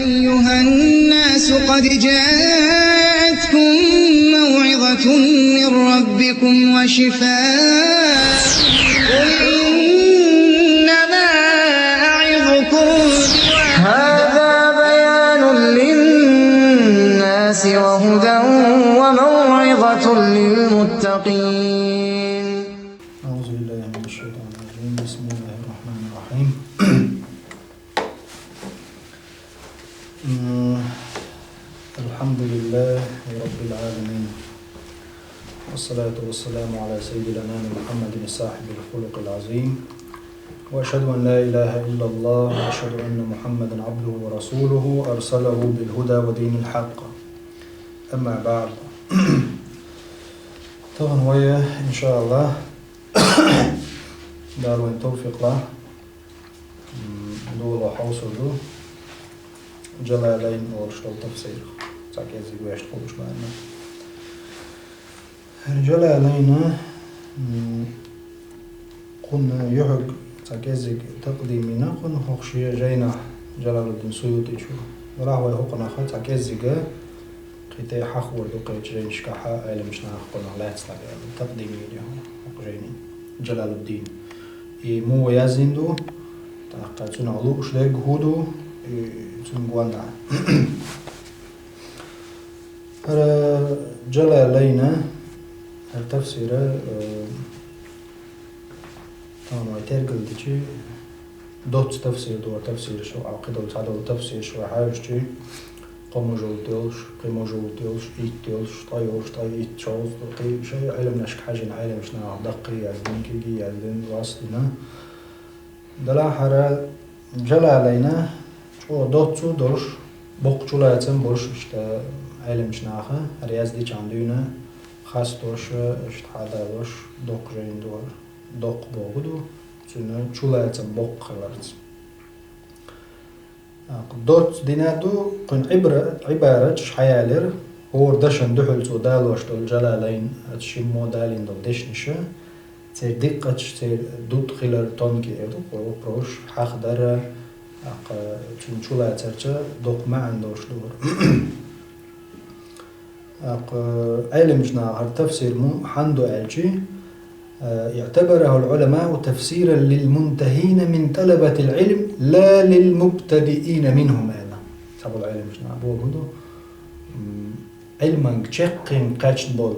أيها الناس قد جاءتكم موعظة من ربكم وشفاء قل إنما أعظكم هذا بيان للناس وهدى وموعظة للمتقين. أعوذ بالله من الشيطان الرجيم. بسم الله الرحمن الرحيم. الحمد لله رب العالمين، والصلاة والسلام على سيد الأنام محمد صاحب الخلق العظيم، وأشهد أن لا إله إلا الله، وأشهد أن محمدا عبده ورسوله أرسله بالهدى ودين الحق. أما بعد، طبعا ويا إن شاء الله دارو إن توفيق له دولة حوصل له جلالين ورشتو تفسير تعكيزي ويشتغلش معنا جلالين قلنا يحق تعكيزي تقديمنا قلنا خشية جينا جلال الدين سيوطي شو ولا هو يحقنا خط تعكيزي قيتي حق وردو قيت جين شكاحة أيلا مش ناقلنا لا تستطيع تقديمي اليوم حق جيني جلال الدين مو يزندو تعقدون علو أشلاق هودو تنقوانا جلالين التفسير طبعا ويترقل ديجي دوت تفسير دو تفسير شو عقيدة وتعدل تفسير شو حاجة قوم جولتيلش قيمو جولتيلش إيتيلش طايوش طاي إيتشوز طاي شيء علم نشك حاجة علم مش نعرف دقي يزدين كيجي يزدين واصلنا دلا حرا جلالينا شو دوتسو دوش بوق جلالتن بوش إشتا علم مش نعرفه رياز دي عندنا خاص دوش إشتحادا دوش دوق جين دور دوق بوغدو تنا جلالتن بوق خلرت دوت دينادو قن عبارة حيالر هو دشن دحل تو دالوش دول جلالين تشمو دالين دول دشنشة تير دقة تير دوت خلال تونكي اردو بروش حق دارا تشولا ترجع دوق ما عندوش دور علم جنا التفسير مو حندو الجي يعتبره العلماء تفسيرا للمنتهين من طلبة العلم لا للمبتدئين منهم أيضا. سبب العلم مش نعبوه هدو علما تشقين قاتش بول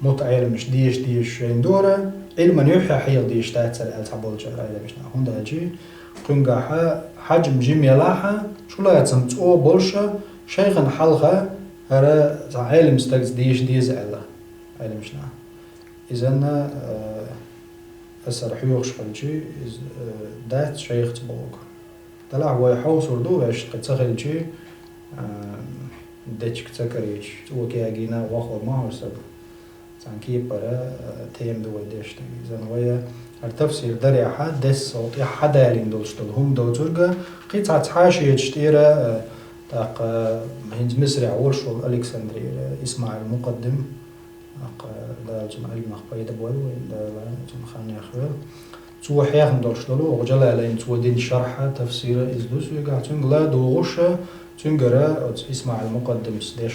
موت علم مش ديش دورة علما يحيى حيل ديش تاتسر التعبول جرى علم مش نعهم ده جي قنقا حجم جميلاحة شو لا يتسمتو بولشة شيخا حلقة هرا علم استقز ديش على علم مش نعم إذن أسر حيوخش خلجي دات شيخ تبوك طلع هو يحوص وردو باش تخلجي داتشك تكريش وكي أجينا واخو ما هو سبب تانكي برا تيم دو ديش إذن هو التفسير دري حد دس صوتي حدا لين دولشتل هم دو ترجع قطعة حاشية يشتيرا تاق هند مصري عورشو الكسندري اسماعيل المقدم دا جمع علم أخبايد أبوال دا جمع خاني أخوال تو حياخن دولشتلو وجلالين تو دين شرحة تفسير إزدوس ويقع تنقلا دوغوشة تنقرا اسماعيل المقدم سديش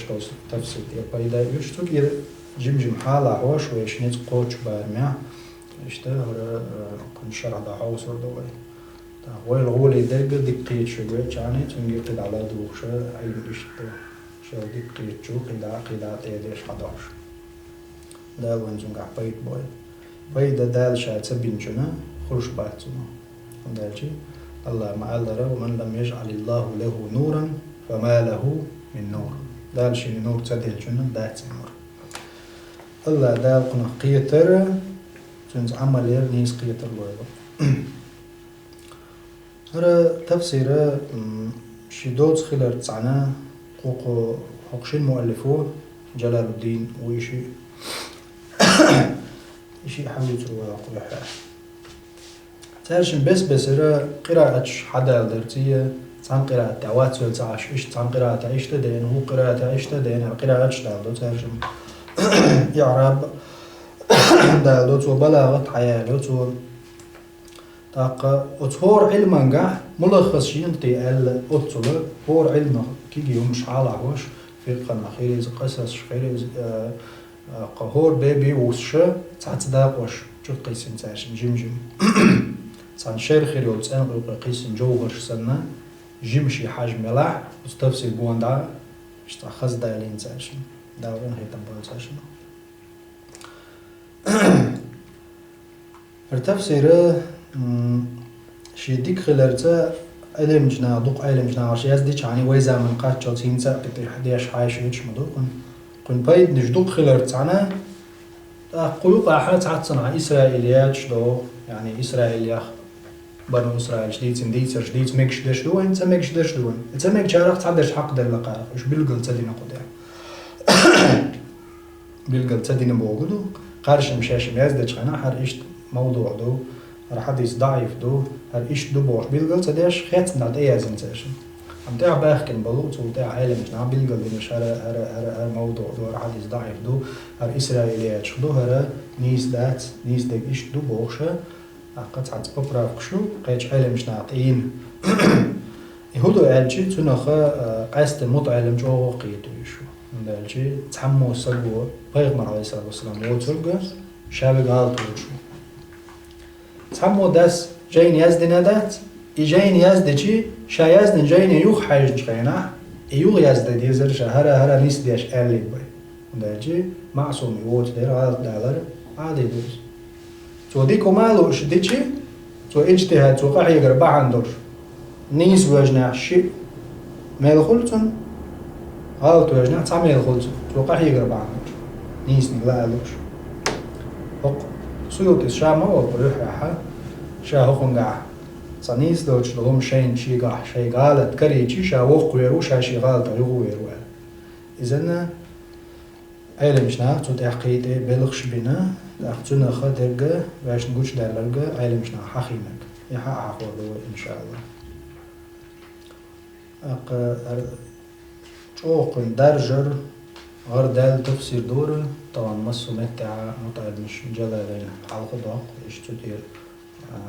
تفسير أخبايد يشتوك جم حالة عوش ويشنيت قوش بارمع إشتا هرا كن شرح دا حوص وردوغي هو الغولي دقا دقيت شوية جاني تنقيت على دوغوشة علم إشتا شو دقيت شو قيدا تيديش حداش دال وانزون قاع بيت بوي بيدا دال شايت سبينجنا خرش باتنا دالجي الله ما ألدر ومن لم يجعل الله له نورا فما له من نور دال شي نور تدهل جنا دات نور الله دال قنا قيتر تنز عمل نيس قيتر لويضا هذا تفسير شي دوت خلال تسعنا حقشين مؤلفوه جلال الدين ويشي شيء حاولت وقل حال تارشن بس قراءة حدا درتية تان قراءة دعوات وتعاش إيش تان قراءة عيش تدين هو قراءة عيش تدين قراءة شدالو تارشن يعرب دالو تو بلاغة حيالو تو تاق أطهور علما ملخص شينتي الأطلة هو علم كيجي مش على عوش في قناة خيرز قصص خيرز قهور بيبي وش تعت داقوش شو قيسين تعشن جم صان شير خير يوتسان قيسين جوهر سنة جمشي حجم ملاح وستفسي بواندا اشتخص دايلين تعشن داورين هي تنبال تعشن التفسير شي ديك خلرتا علم جنا دوق علم جنا عرش يزديش عني ويزا من قاتشو تينتا قطي حديش حايش يتش مدوقن قن بايد نجدوق خلرتانا قلوق أحد عطسنا إسرائيليات شدو يعني إسرائيليا بنو إسرائيل جديد سنديت جديد ميكش داش دوين انت ميكش داش دوين انت ميك جارق تعدش حق دل لقارق وش بلقل تدين قدام بلقل تدين بوغدو قارش مشاش ميزدش خنا حر إشت موضوع دو هر حديث ضعيف دو هر إشت دو بوش بلقل تداش خيط نعد إيازن تاشن عم تاع باخكن بلوط وتاع عالم جنا بلقل دينش هر موضوع دو هر حديث ضعيف دو هر إسرائيليات شدو هر نيس دات نيس دك إشت دو بوشه قد عاد ببراك شو قيش علم جنا طين يهودو ألشي تناخا قاست مطعلم جو قيتو يشو من ألشي تحمو سلبو بيغمر عليه الصلاة والسلام وترجع شابق غالطو يشو تحمو داس جاين يزدنا دات إجاين يزدجي شا يزدن جاين يوخ حاجن شخينا يوغ يزد يزر هرا نيس ديش ألي بي من ألشي معصوم يوت دير غالط دالر عادي دوز تو ديكو مالو إيش ديتشي تو اجتهاد تو قاعد يقرب بعندور نيس وجنا شيء ما يدخلتون غلط وجنا تعمل يدخلتون تو قاعد يقرب بعندور نيس نقلا لوش هق سيوت الشام هو بروح يا شا خنقع صنيس دوتش لهم شيء قاح شيء غلط كريتشي شا وق ويرو شا شيء غلط يغويرو إذن علم شنا تو تحقيق بلغش بنا أختنا خدرجة باش نقولش دلرجة علم شنا حخيمك يحقق هو إن شاء الله شوقن درجر غير دال تفسير دور طبعا مصر متع متعد مش جلالين حلقة ضاق إيش تدير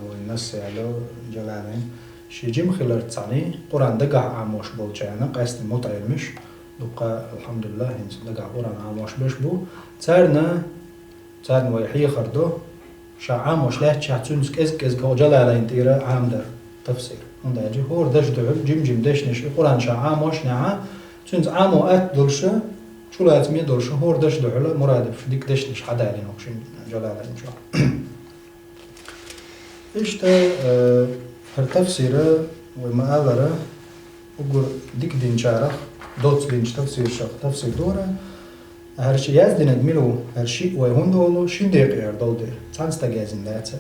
والناس يعلو جلالين شي جيم خلال تعني قرآن دقع عموش بولجانا قاست متعد مش دقا الحمد لله هنس دقع قرآن عموش بش بو تارنا ويحيي خردو شا عموش لا تشاتونس كز كو جلالين تيرا عام در تفسير من داجي هور داش دعب جيم داش نش القرآن شا عموش نعا تونس عمو أت دولشة شو لا تمي دولشة هور داش دعلا مرادف ديك داش نش حدا لين وكشين جلالين شا إيش تا هر تفسيره وما أذره وقول ديك دين شارخ دوت دين تفسير شخ تفسير دوره هر شيء يزدن ادميلو هر شيء ويهون دولو شين دقيقة دول دير تانس تجازن داتر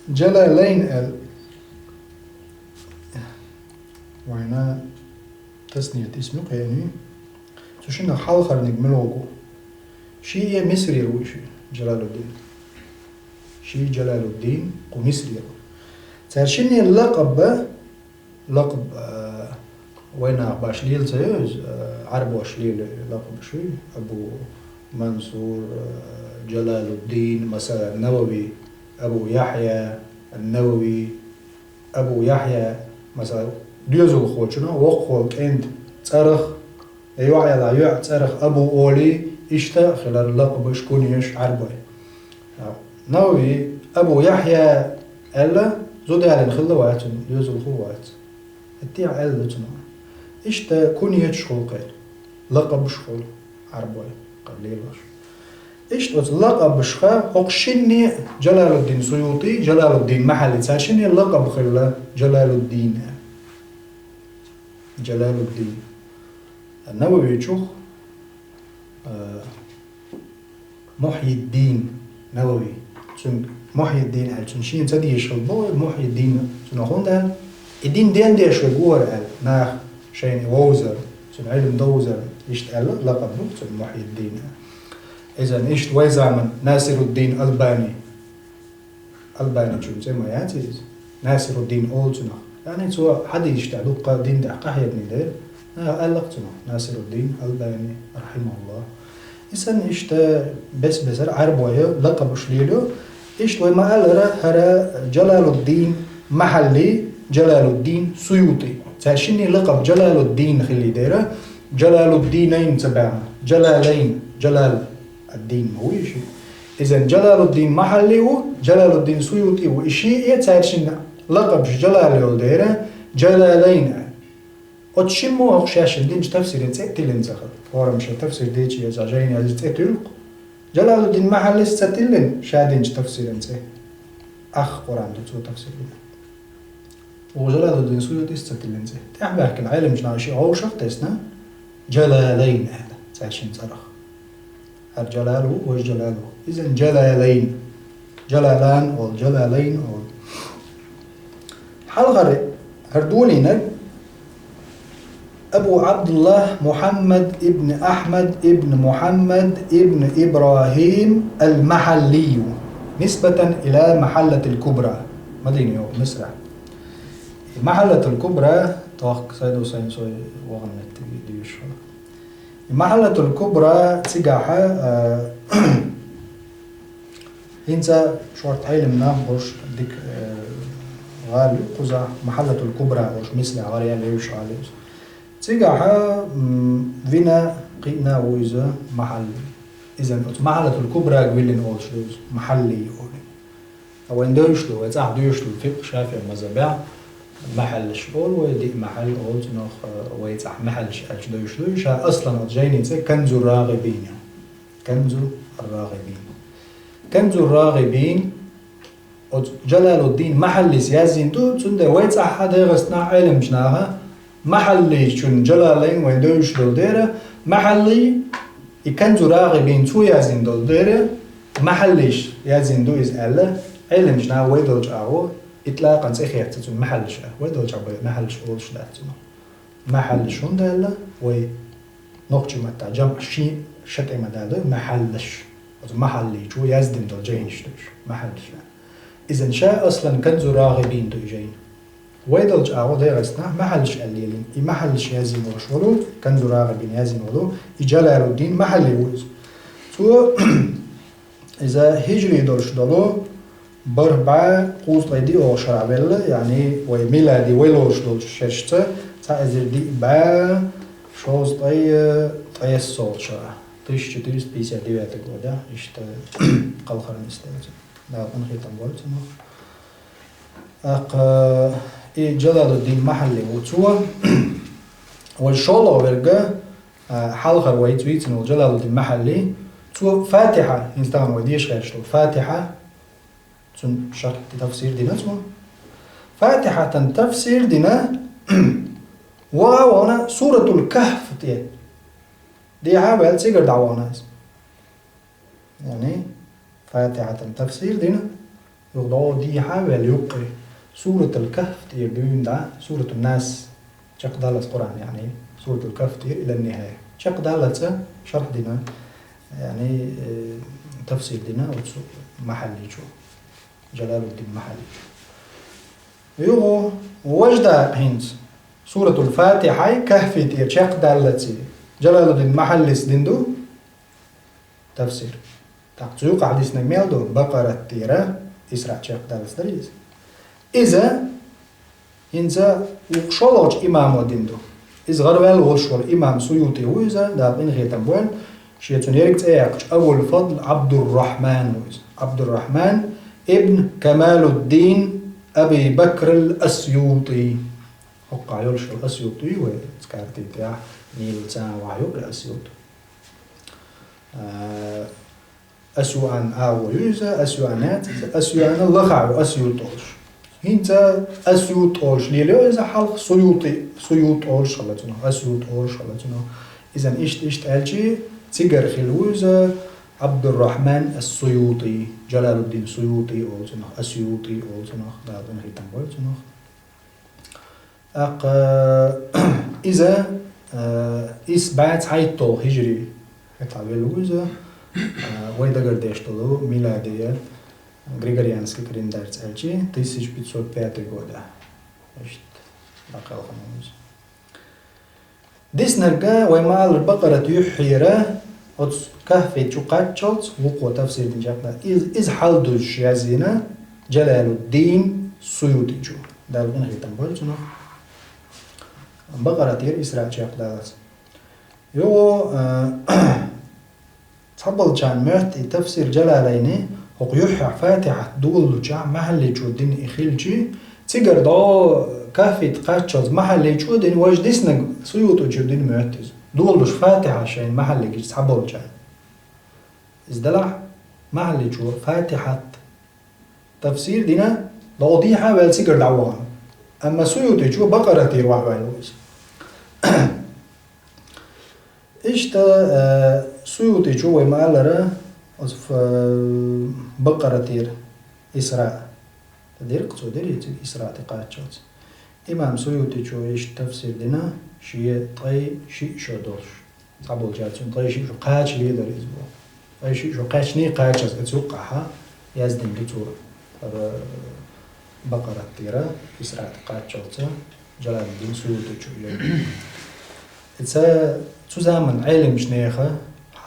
جلالين وهنا تسنية اسمه يعني تشينا حلقة نجملوجو شيء مصري روشي جلال الدين شيء جلال الدين ومصري ترشيني اللقب لقب وين باشليل زيوز عرب واشليل لقب شوي أبو منصور جلال الدين مثلا النووي أبو يحيى النووي أبو يحيى مثلا ديوزو خوتشنا وقفوا كند تاريخ يوعي لا يوع تاريخ أبو أولي إشتا خلال اللقب شكون يش عربي نووي أبو يحيى ألا زود على خلوات ديوزو خوات التيع ألا تنا إشتا كونية شغل قيل لقب شغل عربي قبليل باش إشتا لقب شخا هقشني جلال الدين سيوطي جلال الدين محلي تاشني لقب خلا جلال الدين النووي يشوخ محي الدين نووي محي الدين التنشين تدي يشغل محي الدين تنهون الدين دين ديش جور ناخ شين ووزر علم دوزر إشت لقب محي الدين إذا إشت ويزعمن ناصر الدين ألباني شو زي ما يعتز ناصر الدين أولتنا يعني سو حد يشتعلو دين دقة يبني دير ألقتنا ناصر الدين ألباني رحمه الله إذا إشت بس عربوية لقب شليلو إيش وما قال هرا جلال الدين محلي جلال الدين سيوطي تعرشيني لقب جلال الدين خلي دايرة جلال الدينين تبعنا جلالين جلال الدين هو شيء إذا جلال الدين محلي هو جلال الدين سيوطي هو شيء تعرشينا لقب جلال الدايرة جلالين أتشمو أخشاش الدين تفسير تأتيلن زخل فورا مش تفسير ديتي يزعجين يزعج تأتيلق جلال الدين محلي ستتلن شادين تفسير انت أخ قرآن دو تفسير وجلال الدين سيوطي ستتلن زي تعبك العلم جنا شيء أو شرط اسنا جلالين هذا تعشين صرخ الجلال والجلال إذا جلالين جلالان والجلالين وال حلقة هردولينا أبو عبد الله محمد ابن أحمد ابن محمد ابن إبراهيم المحلي نسبة إلى محلة الكبرى مدينة مصر محلة الكبرى توق سيدو سينسوي وغنت ديوش محلة الكبرى تجاحة هنسا شورت علمنا بوش ديك غالي قزا محلة الكبرى وش مثل عارية ليش عليه تجاحة فينا قينا ويزا محل إذا محلة الكبرى قبلين أول شيء محلي أولي أو إن دوشلو يتعب دوشلو الفقه شافعي مذهبي محل شغل ويدي محل أول نخ ويتعب محل شأش دوشلو شا أصلاً جايين تسي كنز الراغبين كنز الراغبين كنز الراغبين جلال الدين محل سياسين تو تند ويتعب حدا غسنا علم جناها محلي شون جلالين وين دوش دول ديره محلي يكنزو راغبين تو يازين دول ديره محليش يازين دو يزعله علم جنا ويدوج اهو اطلاقا سيخيات تون محلش ويدوج اهو محلش اولش لاتنو محل شون داله وي نقطة متى جمع شي شتى مداله محلش محلي شو يازدين دول جاينش دوش محلش اذا شاء اصلا كنزو راغبين دو جاين ويدلج أو ديرسنا محلش الليلين محلش يازين وشولو كنزو راغبين يازين ولو جلال الدين محلي وز تو إذا هجري دولش دولو بربع قوس لدي أو شرابيل يعني وميلادي ويلوش دولش شرشته تأذر دي با شوز طي الصوت شرا تيش تدرس بيسا ديواتك ودا إشت قلخرن استيوز لا أنخيطان بولتنا جلال الدين محلي وتوا والشولو ورقة حلقة ويتويتن وجلال الدين محلي تو فاتحة إنستغرام وديش غير شلو فاتحة تون شرح تفسير دينا تو فاتحة تفسير دينا ووانا سورة الكهف دي حابة تسيقر دعوانا يعني فاتحة تفسير دينا يغضو دي حابة ليقري سورة الكهف تيردون دا سورة الناس شق دالة القرآن يعني سورة الكهف تير إلى النهاية شق دالة شرح دينا يعني تفسير دينا محلي شو جلال الدين محلي يوغو وجدا هنت سورة الفاتحة كهف تير شق دالة جلال الدين محلي سدندو تفسير تقصيق حديث نجميل دو بقرة تيرا إسراء شق دالة دريز إذا ينزا وقشولوش إمام وديندو إذا غربال وشول إمام سيوطي وإذا دابين غيتن بوين شيتون يركت إياكش أبو الفضل عبد الرحمن وإذا عبد الرحمن ابن كمال الدين أبي بكر الأسيوطي وقع يولش الأسيوطي وذكرتي تاع نيل تاع وعيوك الأسيوطي أسوان ويزا أسوانات أسوان اللغع أسيوطوش هنتا أسيوط أولش ليلو إذا حلق سيوط أولش خلتنا أسيوط أولش خلتنا إذا إيش تألجي تيجر خلوزة عبد الرحمن السيوطي جلال الدين سيوطي أولتنا أسيوطي أولتنا دابن هيتم أولتنا إذا إسبات هايتو هجري هتعبلوزة ويدا قرديش طلو ميلادية Григорианский календарь цельчи 1505 года. Дис нерга ويمال البقرة يحيرة أتس كهفة شقات شوت وقوة تفسير دين جاكنا إز حال دوش يازينا جلال الدين سيوطي جو دال غنغي تنبول جنو بقرة تير إسراء جاك دالس يو تفضل جان مرت تفسير جلاليني هو يحيى فاتحة دول جا محل جو دين إخيلجي تيجر دا كافي تقاتشوز محل جو دين واج ديسنا سيوطو جو دين مرتز دولش فاتحة شين محل جو تفضل جان إزدلع محل جو فاتحة تفسير دينا لوضيحة بل تيجر دعوان أما سيوطو جو بقرة تير وحوالوز إشتا سيوطي جوا مالرا في بقرة تير إسراء تدير قصو دير إسراء تقاتشوت إمام سيوطي جوا إيش تفسير لنا شيء طي شيء شو دولش صعبوا جاتون طي شيء شو قاتش ليدر إسبوع طي شيء شو قاتشني قاتشز أتوقعها يزدن بتور بقرة تيرا إسراء تقاتشوت جلال الدين سيوطي جوا إذا زمن علم شنيخة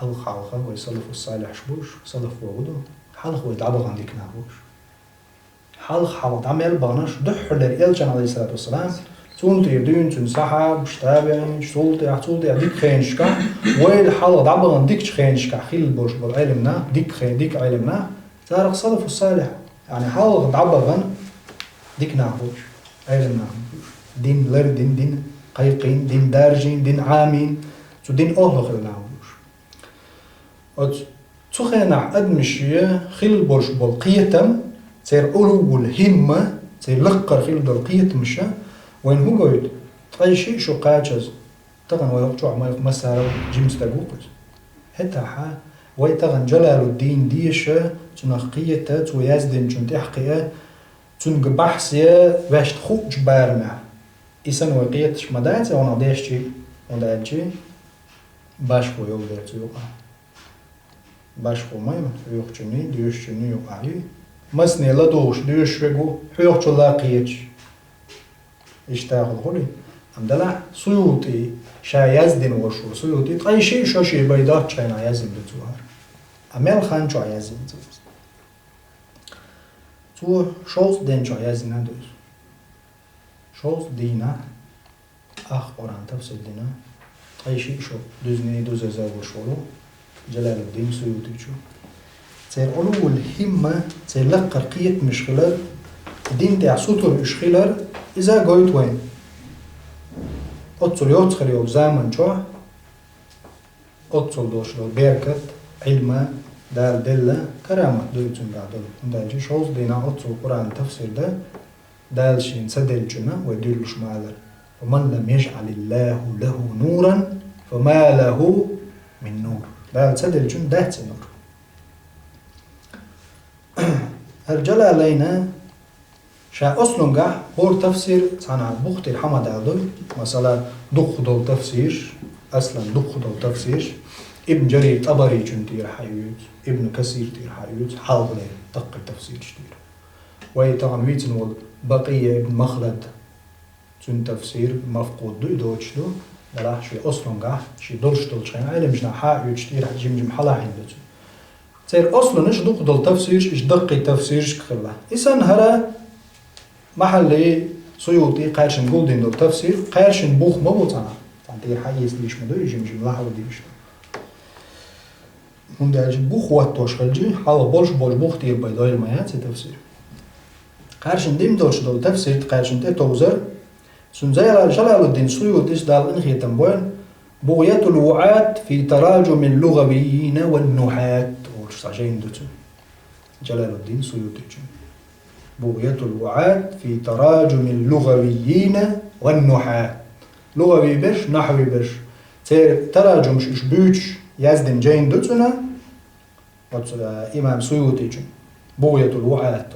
حلق حلقة ويصلف الصالح شبوش صلف وودو حلق ويتعبغ عندك نابوش حلق حلق عمل بغناش دحر لرئيلجان عليه الصلاة والسلام تون تيردين تون صحاب شتابعين شتولتي ديك خينشكا ويل حلق دعبغ عندك خينشكا خيل بوش بالعلمنا ديك علمنا تارق صلف الصالح يعني حلق دعبغ ديك نابوش علم نابوش دين لردين دين قيقين دين دارجين دين عامين تو دين أهلخ النعوش تخينا أدمشية خيل برش بالقيتم تير أولو الهمة تير لقر خيل بالقيتمشة وين هو قويد أي شيء شو قاجز تغن ويقجع ما يقمسها جيمس تقوقز حتى حا ويتغن جلال الدين ديشة تنقيته تويازدن جن تحقية تنقبحسية باش تخوج بارمع إسان وقيتش مدايته ونضيشتي ونضيشتي باشكو يولدر تيوقع باشكو مايم يوخشني ديوشني يوقعي مسني لا دوش ديوش رجو يوخشو لاقيتش يشتاغل خلي عندنا سيوطي شايزدن وشو سيوطي أي شيء شو شيء بيدات شاينا يزن بتوهر أمل خان شو يزن تو شوز دين شو يزن ندوس شوز دينا أخبران تفسير دينا أي شيء شو دوزني دوز زاوية شولو جلال الدين سيوطي شو تير علو الهمة تير لقر قية مشغلر الدين تاع سطر مشغلر إذا قويت وين أتصل يوتخر يو زامن شو أتصل دوش لو بيركت علمة دار دلة كرامة دويتون بعدل ندالجي شوز دينا أتصل قرآن تفسير ده دالشين سدل جنا ويدلش مالر ومن لم يجعل الله له نورا فما له من نور دال سدل جن دهت نور الجل علينا شا أصلنجا هو تفسير صنع بوخت الحمد عدل مثلا دخل تفسير أصلا دخل تفسير ابن جرير طبري جن تير حيوت ابن كثير تير حيوت حاول دق التفسير كتير ويتغن ويتن بقية ابن مخلد تون تفسير مفقود دوش دو دلاه شي أصلنجا شي دولش دولشين علمجنا حايوت كتير جم حلا عندك تير أصلا إيش دق تفسير إيش دقي تفسير كخلا إنسان هلا محلي سيوطي قارشن جولدين دول تفسير قارشن بوخ مبوطنا تانتير حيز ليش مدو يجم لاحظ ديش من داج بوخ واتوش خلجي حاول بولش بوخ تير بيضاي المايات تفسير قارشن ديم دولش دول تفسير قارشن تي توزر سنزايل جلال الدين سيوطي دال انخي تنبوين بغية الوعاة في تراجم اللغويين والنحاة ورشاجين دوتو جلال الدين سيوطي بغية الوعاة في تراجم اللغويين والنحاة لغوي بش نحوي بش تراجم شش بيوش يزدن جين دوتونا إمام سيوطي بغية الوعاة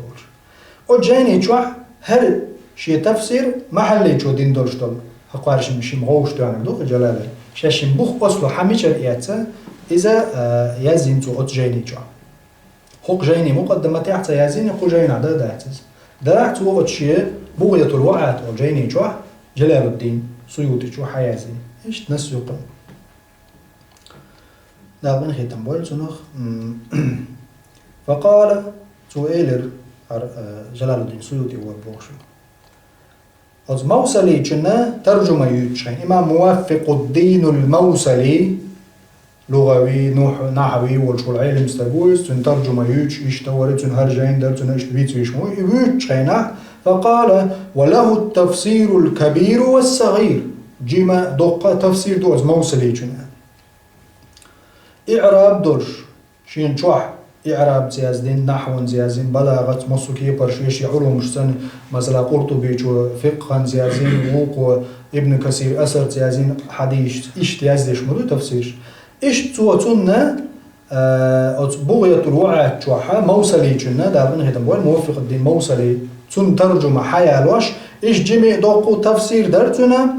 او جيني جوح هل شي تفسير محلي جو دين دولشتول هقوارش مشي مغوش دوانك دوخ جلاله شاشين بوخ أصلو حميشة إياتسا إذا يزين تو أت جيني جوح حق جيني مقدمة تحت يزين حق جيني عدا داعتز داعت هو أتشيه بغية الوعاة أو جيني جوح جلال الدين سيوطي جوح يزين إيش تنسيقا da bin ich dann wohl so noch فقال سؤال جلال الدين السيوطي وبوخشو از موصلي كنا ترجمة يوتشين إما موفق الدين الموصلي لغوي نحوي والشو العلم استبوز تن ترجمة يوتش اشتورت تن هرجين در تن اشتبيت يشمو يوتشين فقال وله التفسير الكبير والصغير جيما دقة تفسير دو از موصلي كنا إعراب درش شين شوح إعراب زيازدين نحو زيازين بلاغة مصوكية برشويش علوم سن مثلا قرطبي جو فقه زيازين ووق ابن كثير أثر زيازين حديث إيش تيازديش مدو تفسير إيش تواتنا بغية الوعى جوحا موصلي جنة دابن هيتم بوين موفق الدين موصلي تون ترجمة حياة الوش إيش جميع دوقو تفسير درتنا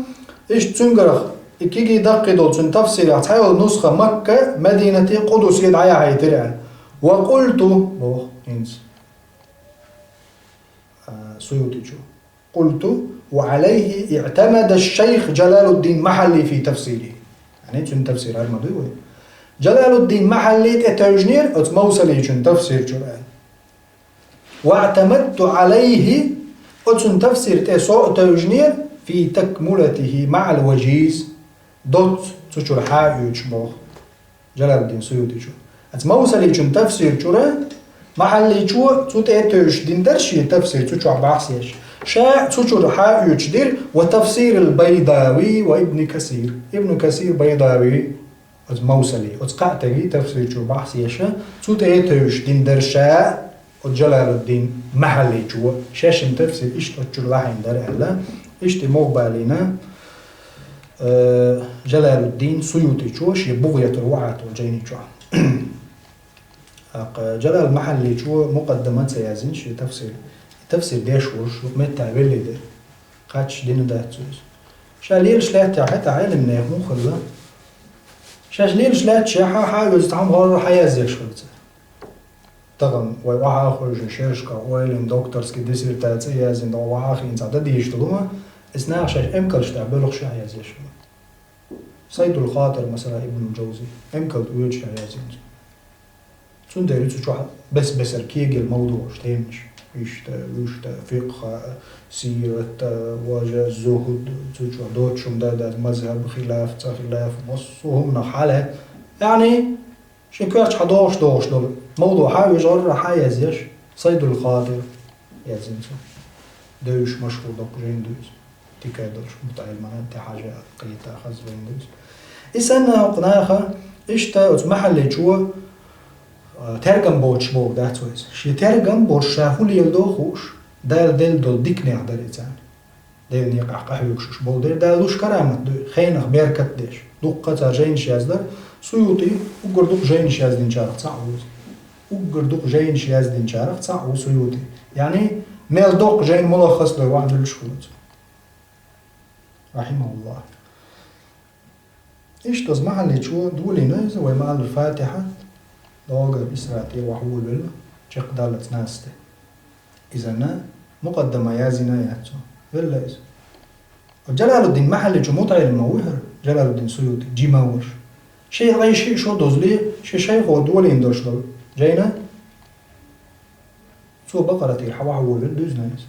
إيش تنقرخ إكيجي دقي دول تون تفسير عتحاول نسخة مكة مدينة قدس يدعي هيترعن وقلت سيوطي قلت وعليه اعتمد الشيخ جلال الدين محلي في تفسيره يعني تون تفسير المدوي جلال الدين محلي اتوجنير ات موصلي تون تفسير جلال واعتمدت عليه اتون تفسير تسو اتوجنير في تكملته مع الوجيز دوت تشور حايوش بوخ جلال الدين سيوطي ات موصلي تون تفسير جرا محلي جو توت اتوش دين درشي تفسير تشو بحثيش شاء تشور حايوش دير وتفسير البيضاوي وابن كثير ابن كثير بيضاوي ات موصلي ات قاعتي تفسير جو بحثيش توت اتوش دين درشا جلال الدين محلي جو شاشم تفسير ايش تشور لاحين در الا ايش مقبالنا جلال الدين سيوطي جو شي بغية الوعات والجيني جو جلال المحلي شو مقدمات سيازين شو تفسير ديش وش متى باللي ده قاتش دينو ده تسوس شاليل شلات حتى عالم نيخو خلا شاليل شلات شاحا حاجز تعم غار حياز يشفلت طبعا وواحد خرج شركة وين دكتورس كديسير تاع سيازين ده واحد خين تعدد يشتغلوا اسنا شاش امكلش تعبلغ شي حياز يشفل صيد الخاطر مثلا ابن الجوزي امكل ويش حيازين تون داريتو شو بس أركيج الموضوع شتيمش ويشتا فقه سيرة واجه الزهد شو دوت شو مداد مذهب خلاف وصوهم نحالة يعني شكرش حداش دول موضوع حاجة جرى حيازيش صيد الخاطر يازين دوش مشهور دقجين دوش تكادرش متعلم أنت حاجة قيتها خزبين دوش إسانا قناخة إشتا محل جوا ترجم بوش بوك ده تويس شي ترجم بوش شافول يلدو خوش دال دل دول ديك نقدر يتعن دل نيقع قحوي شوش بول دل دالوش كرامت دو خينخ بيركت ديش دقة جين شازدر سيوطي وقردوق جين شازدين شارق تعوز وقردوق جين شازدين شارق تعوز سيوطي يعني ميل دوق جين ملخص لو واحد الشهود رحمه الله إيش تزمح اللي شو دولي ناس وما الفاتحة دوغر إسرائيل وحول بالله شق دالة ناسته إذا مقدمة يازنا ياتو بالله إذا جلال الدين محلي جو مطعي الموهر جلال الدين سيوطي جي موش شيء أي شيء شو دوزلي شيء هو دولي اندرش دول جينا سو بقرة الحوا حول بالدوز ناس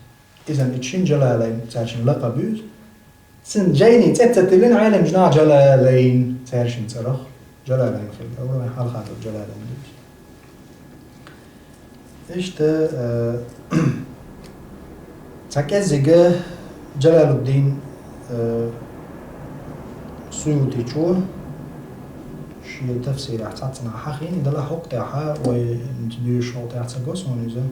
إذا اتشين جلالين تارشين لقبوز سن جيني تتتلين عالم جناع جلالين تارشين ترخ جلالين في الأول حال خاطر جلالين دوز إيش تا تكذب جلال الدين سيوطي شو شيء تفسير احتاطنا حقين دلا حق تاعها وندير شو تاع تقص ونزل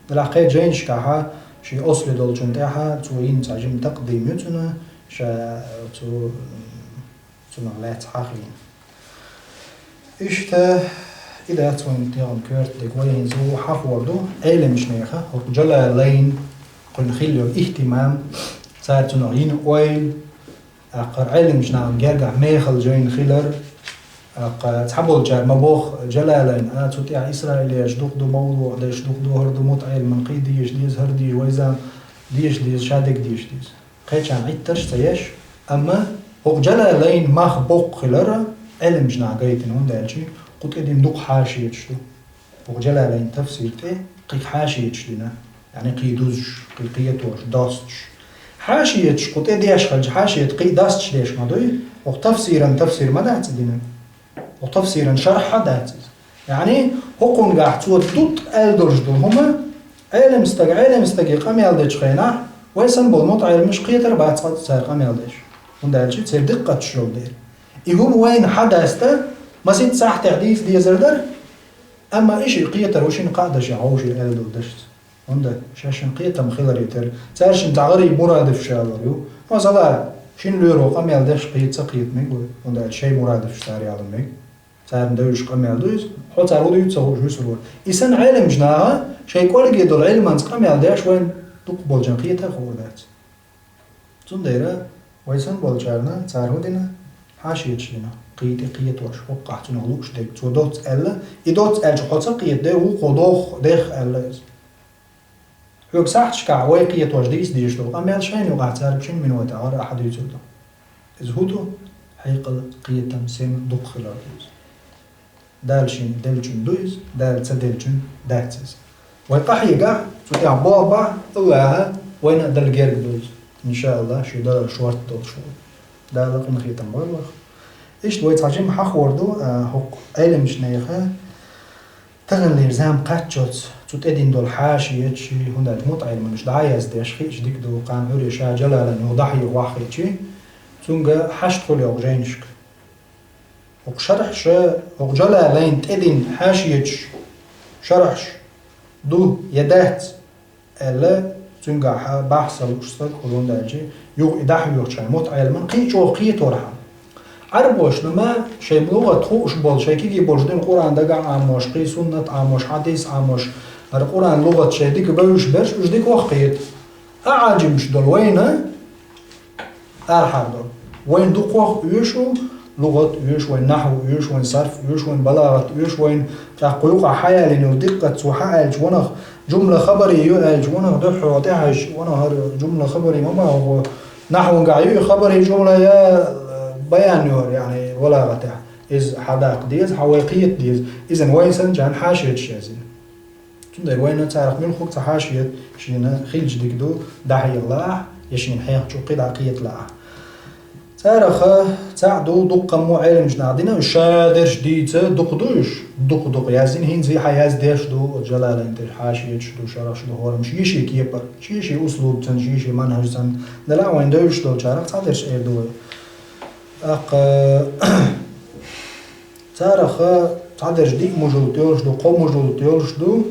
دلا قيد جينش كاها شيء أصل دول تاعها توين تعجم تقديمتنا شا تو نغلات حقين إيش تا إذا توين تيران كورت دكوين زو حفوردو أيل مش نيخه جلالين قل خلوا اهتمام صار تنعين أويل أقر علم جنام جرجع ميخل جين خلر تحبول جار مبوخ جلالين تطيع إسرائيل يجدوق دو موضوع ده يجدوق دو هردو متعيل من قيدي يجديز هردي ويزا ديش شادك ديش قيتش عن عيد ترش تيش أما هو جلالين ماخ بوق خلر علم جنا قيتن هون دالشي قلت إدين دوق حاشية شدو وجلالين تفسير تي قيق حاشية شدنا يعني قيدوزش قيقيتوش داستش حاشية قلت إدياش خلج حاشية قي داستش ليش ما دوي وتفسيرا تفسير ما دعت دينا وتفسيرا شرح دعت يعني هقون قاعد تود دوت ألدرج دول هما علم استقي قام يالدش خينا ويسن بالموت علم مش قيتر بعد صار قام يالدش وندال شيء تصير دقة شلو دير يقوم وين حدثته ما سيت صح تحديث دي زردر أما إيش قيتر وشين قاعدة شعوش الألدو دشت وندا شاشن قيتر مخيلر يتر تارشن تعغري مرادف شالريو ما صلا شين لورو قام يالدش قيت ميق وندال شيء مرادف شتاري على ميق صار ندوش قام يالدوز حط عرودو يتصور شو سرور إنسان علم جناها شيء كل جدول علم أنس قام يالدش وين تقبل جنقيتها خوردات تنديره ويسن بالجارنا تعرودنا حاشية شينا قيت وش وقعت نغلوش ديك تو دوت ألا يدوت ألج حتى قيت ده وقدوخ دخ ألا حوك صحتش كعوي قيت وش ديس ديشلو أما يالشين وقع تعرف شين من وتعار أحد يتودا إذ هوتو حيقل قيتم سين دوق خلالوز دالشين دلشين دويز دال تدلشين داتس ويقحيقع تودي عبابع الله وين دل جيرك دويز إن شاء الله شو ده شوارت دوت شو ده لقم خيتم بالله إيش دويت عجيم حق وردو هق علم شنيخة تغن ليرزام قاتشوت تود إدين دول حاشية شي هنا تموت علم مش دعايز ديش خيش ديك دو قان عوري شا جلالا نوضحي واحد شي تونجا حشت خلي أغجينشك وشرحش وجلالين تإدين حاشية شرحش دو يدات ألا تونجا بحث الأستاذ كلون داجي يو إداح يوخشاي موت علما قيت شو قيت ورحم عربوش لما شيء بلغة خوش بول شيء كي بولش دين القرآن دقع عموش قي سنة عموش حديث عموش القرآن لغة شيء ديك بيوش برش وش ديك وقيت أعجبش دول وين أرحب دول وين دوق وق يوشو لغة يوش وين نحو يوش وين صرف يوش وين بلاغة يوش وين تحقيق حيالين ودقة وحالج ونخ جملة خبري يؤج ونخ دح وتعج ونخ جملة خبري ما هو نحو قاعد خبري جملة يا بيان يور يعني ولا غتاع إذ حداق ديز حويقية ديز إذن ويسن جان حاشية شازين تندر وين تعرف من خوك حاشية شينا خيل جديك دو داحي الله يشين حيق شو قيد عقية لا تعرف تعدو دق مو علم جنادنا شادر جديد دق يازين هين زي حياز ديش دو جلالة انت حاشية دو شرح دو هورم شيشي كيبر شيشي أسلوب تن شيشي منهج تن دلا وين دوش دو تعرف تعدرش ايه دو تعرف تعدر جديد موجود دو قوم موجود دو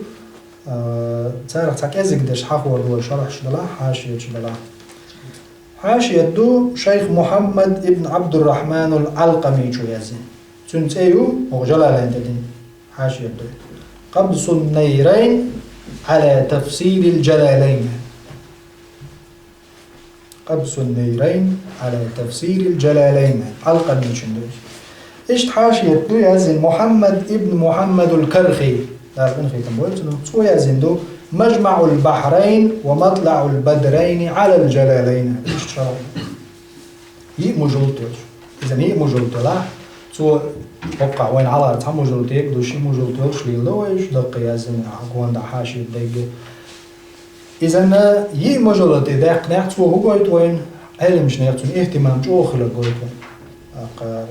تعرف تكازك دش حفور دو شرح دلا حاشية دلا حاشية دو شيخ محمد ابن عبد الرحمن العلقمي شو يزين تنتيو وجلالين تدين حاشية دو قبض النيرين على تفسير الجلالين قبض النيرين على تفسير الجلالين علقمي شندوش إيش حاشية دو يزين محمد ابن محمد الكرخي تعرفين خيتم بولتنو شو يزين دو مجمع البحرين ومطلع البدرين على الجلالين إيش شرط مجلتوش إذا مجلتلا سو وقع وين على تام مجلتيك دوشي مجلتوش ليلوش دق يزن عقوان دا حاشي دق إذا مجلتي دق نحت هو قويت وين علم شنيرتون اهتمام جو خلق قويت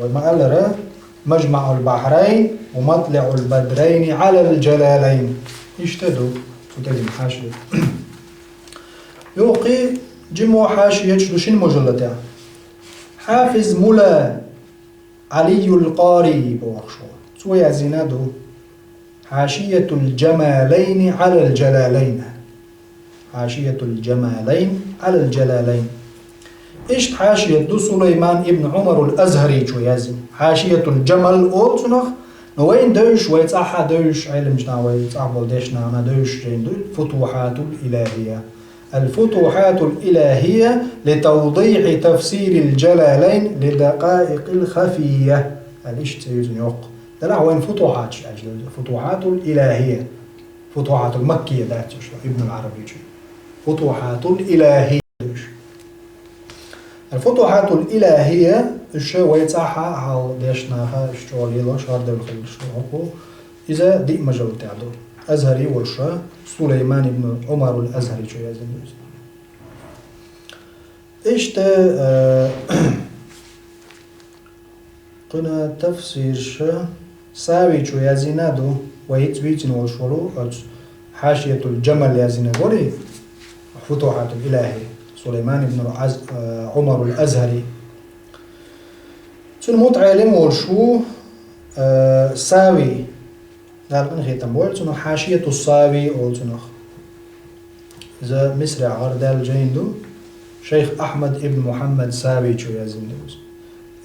وما قال مجمع البحرين ومطلع البدرين على الجلالين إيش تدو تدين حاشية يوقي جمو حاشية شدوشين مجلتها حافظ ملا علي القاري بوخشو سويا زينادو حاشية الجمالين على الجلالين حاشية الجمالين على الجلالين إيش حاشية دو سليمان ابن عمر الأزهري شو يازن حاشية الجمل أولتنخ نوين دوش ويتصحى دوش علم جنا ويتصحى ديشنا أنا دوش جين دول فتوحات الإلهية الفتوحات الإلهية لتوضيح تفسير الجلالين لدقائق الخفية الإيش تيزن يوق دلع وين فتوحات فتوحات الإلهية فتوحات المكية ذات ابن العربي فتوحات الإلهية الفتوحات الإلهية الشيء ويتصحى هال ديشناها الشغل يلا شهر دول خل الشغل إذا دي مجال تعدو أزهري والشا سليمان بن عمر الأزهري شو يزن إيش تا قنا تفسير شا ساوي شو يزينادو ويتبيتن والشولو حاشية الجمل يزينادوري فتوحات الإلهي سليمان بن عمر الأزهري سن متعلم والشو ساوي دال انخي تنبول سنو حاشية الصاوي أو سنو إذا مسرع غردال جيندو شيخ أحمد ابن محمد ساوي شو يزيندو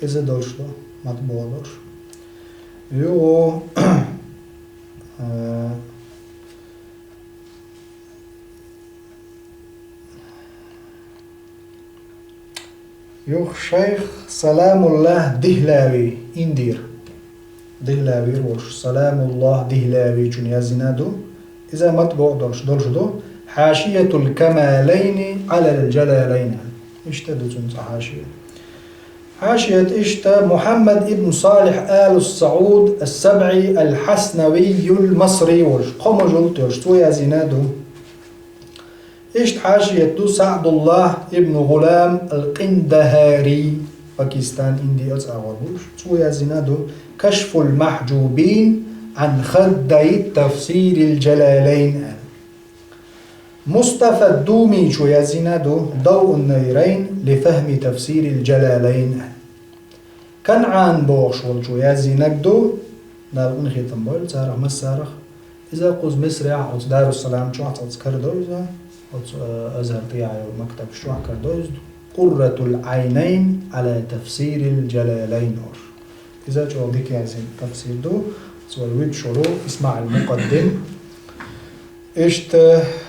إذا دولش دو مطبوع دولش يو يوخ شيخ سلام الله دهلاوي اندير دهلاوي روش سلام الله دهلاوي جن يزنادو إذا مطبوع دولش دو حاشية الكمالين على الجلالين اشتدو جنس حاشية اشتا محمد ابن صالح آل السعود السبعي الحسنوي المصري وش قم جلت يشتو يزنادو اشت حاشية سعد الله ابن غلام القندهاري باكستان اندي أغربوش تو يزنادو كشف المحجوبين عن خدي تفسير الجلالين مصطفى الدومي شو يزنادو ضوء النيرين لفهم تفسير الجلالين كنعان بوغش شو يزنادو دار انخي تنبول سارخ مسارخ إذا قوز مسرع أو دار السلام شو هتذكردو إذا أزهر طياعي ومكتب شو هكردو قرة العينين على تفسير الجلالين إذا جو ديك يزين تفسير دو سوى الويد شروع اسمع المقدم إشت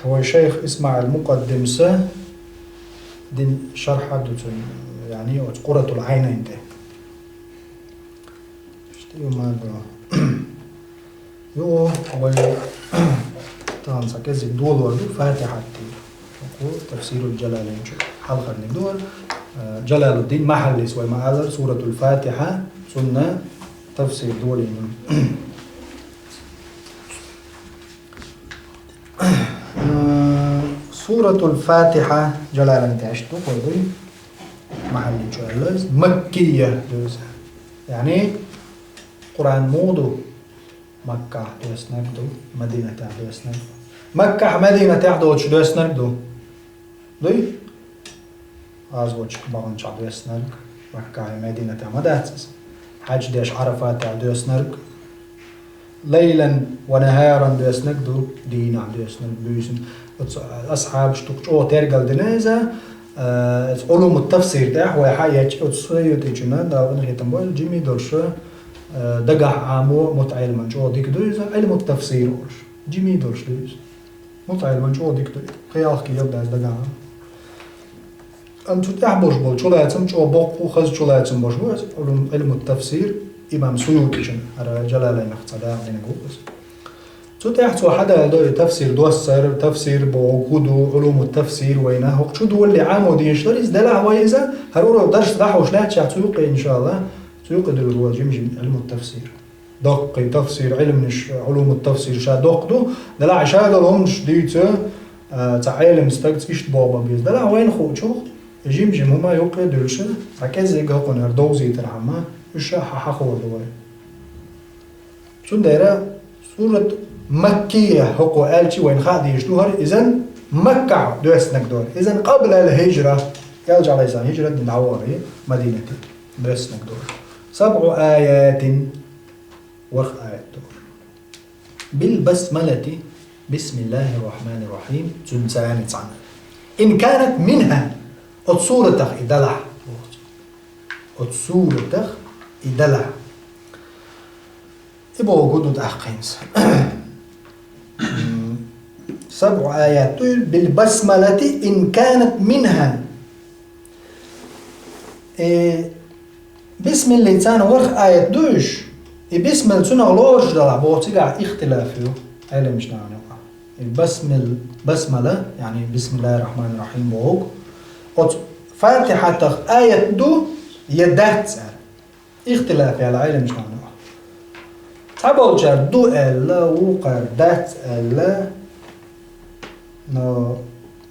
هو شيخ اسمع المقدم سه دين شرح يعني قرة العينين ده إشت يوم هذا يو هو تانسا كذي دول وردو فاتحة تفسير الجلالين حلقة ندور جلال الدين محلي سوى معاذر سورة الفاتحة سنة تفسير دولي سورة الفاتحة جلال انتعشتو قردي محلي جلال مكية يعني قرآن مودو مكة دوسنكدو مدينة دوسنكدو مكة مدينة دوش دوسنكدو دوي أزوج بعض شعب دوسنك مكة مدينة مداتس حج ديش عرفات دوسنك ليلا ونهارا دوسنكدو دينا دوسنك بيسن أصحاب شتوك ترجل دنيزة علوم التفسير ده هو حاجة تصير تيجينا ده نحن تنبول جيمي درشة دقح عامو متعلم جو ديك دويزة علم التفسير وش جيمي درش دويزة متعلم جو ديك دويزة خيال كي يبدأ دقح أنتو تحبوش بول شو لازم شو بوق وخز شو لازم بوش بول علم التفسير إمام سيوطي جن على جلالين اختلاف بين جوز شو تحسو حدا دو تفسير دوسر تفسير بوجودو علوم التفسير وينه شو دول اللي عامو دي يشتري دلع ويزا هرورو درس دحوش لا تشعتوق إن شاء الله سيوقد الرواج يمشي علم التفسير دق تفسير علم علوم التفسير شا دقدو دلع شا دلهم شديد تعلم استقص إيش بابا بيز دلع وين خوشوخ يجي هما يوقع دلشة ركز يقاقون هردوزي ترحمه إيش حخور دوي شو دايرة سورة مكية حقو آلتي وين خادي يشتوهر إذن مكة دوسنك دور إذن قبل الهجرة يرجع على إنسان هجرة من عواري مدينتي دوسنك دور 7 آيات وخ آيات دور بالبسملة بسم الله الرحمن الرحيم تنسان تعالى إن كانت منها أتصورتك إدلع أتصورتك إدلع إبا وجود أحقينس 7 آيات بالبسملة إن كانت منها بسم اللسان ورخ آية دوش بسم اللسان غلوش دلع بوتيقع اختلافه هذا مش نعنى البسملة يعني بسم الله الرحمن الرحيم وهوك فاتحة آية دو يدات اختلاف على العلم مش معناه تابل جر دو ألا وقر دات ألا نو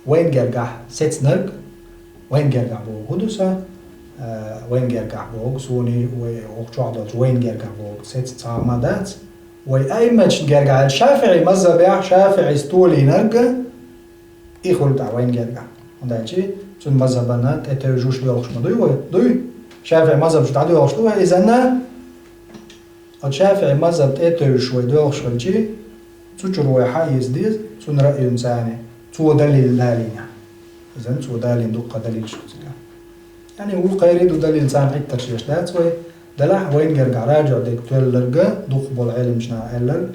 وين جرجع ست نرج وين جرجع بو هدوسا وين جرجع بو سوني وقشعدل وين جرجع بو ست تعمدات وأي مش جرجع الشافعي مذهب شافعي ستولي نرجع يخل تاع وين جرجع هذا شيء شو مذهبنا تترجوش ديالش ما دوي شافعي مذهب شو تعدي وش دوه إذا الشافعي مذهب تترجوش ودوش شيء تجروا حيز ديز تون رأي إنساني تو دليل دالين إذا تو دليل دقة دليل شو يعني هو قيريد ودليل إنسان عيد ترشيش لا تسوي دلح وين جرجع راجع ديك تقول لرجع دق بالعلم مشنا إلا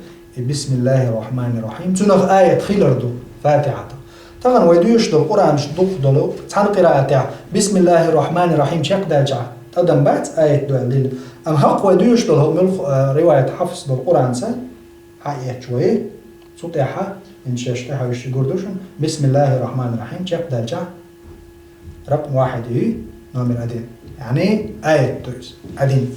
بسم الله الرحمن الرحيم تنغ آية خيلردو فاتحة طبعا ويدوش دو القرآن مش دق دلو تحن قراءة بسم الله الرحمن الرحيم شق دالجع تقدم بعد آية دليل أم حق ويدوش دو رواية حفص دو القرآن سن آية شوي صوتها إن شاشتها وش يقولون بسم الله الرحمن الرحيم شق دالجع رقم واحد نومر أدين يعني آية تويس أدين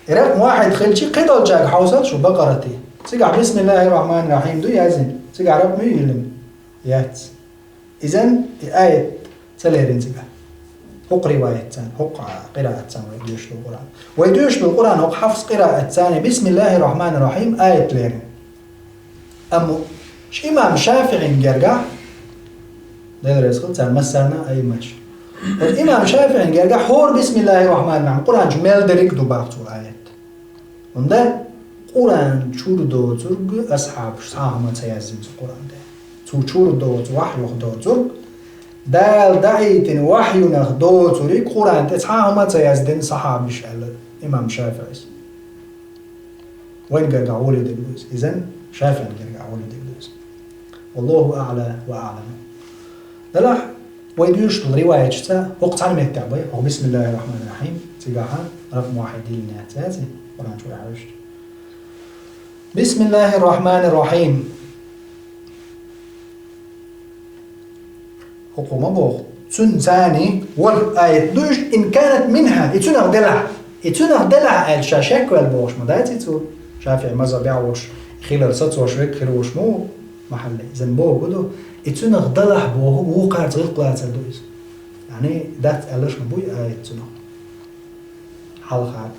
رقم واحد خلشي قيدل جاك حوصل شو بقرتي سيقع بسم الله الرحمن الرحيم دو يازن سيقع رقم يلم يات إذن آية سليرين سيقع حق رواية تان حق قراءة تان ويدوش بالقرآن ويدوش بالقرآن حق حفظ قراءة تان بسم الله الرحمن الرحيم آية ليرين أمو ش إمام شافعي نجرجع ده رزق تان مسنا أي مش الإمام شافعي نجرجع حور بسم الله الرحمن الرحيم قرآن جمال دريك دو بعض آيات ونده قرآن شور دو زرق أصحاب شاهم تيازم القرآن ده شور دو وحي دو زرق دال دعيتن وحي نخدو زرق قرآن تسحاهم تيازدن صحابش الإمام شافعي وين جرجع ولد الجوز إذن شافعي جرجع ولد الجوز والله أعلى وأعلم دلح ويدوش الرواية جتا وقت علم التعبير بسم الله الرحمن الرحيم تجاها رقم واحد لنا تاتي قرآن شو عايش بسم الله الرحمن الرحيم حكومة بوغ تون ثاني والآية دوش إن كانت منها يتونغ دلع الشاشاك والبوغش ما دايتي تو شافعي ماذا بيعوش خلال ست وشويك خلوش مو محل إذن بوغ قدو يتونغ دلع بوغ وقع تغيق لا تدويز يعني دات ألش نبوي آية تونغ حلقة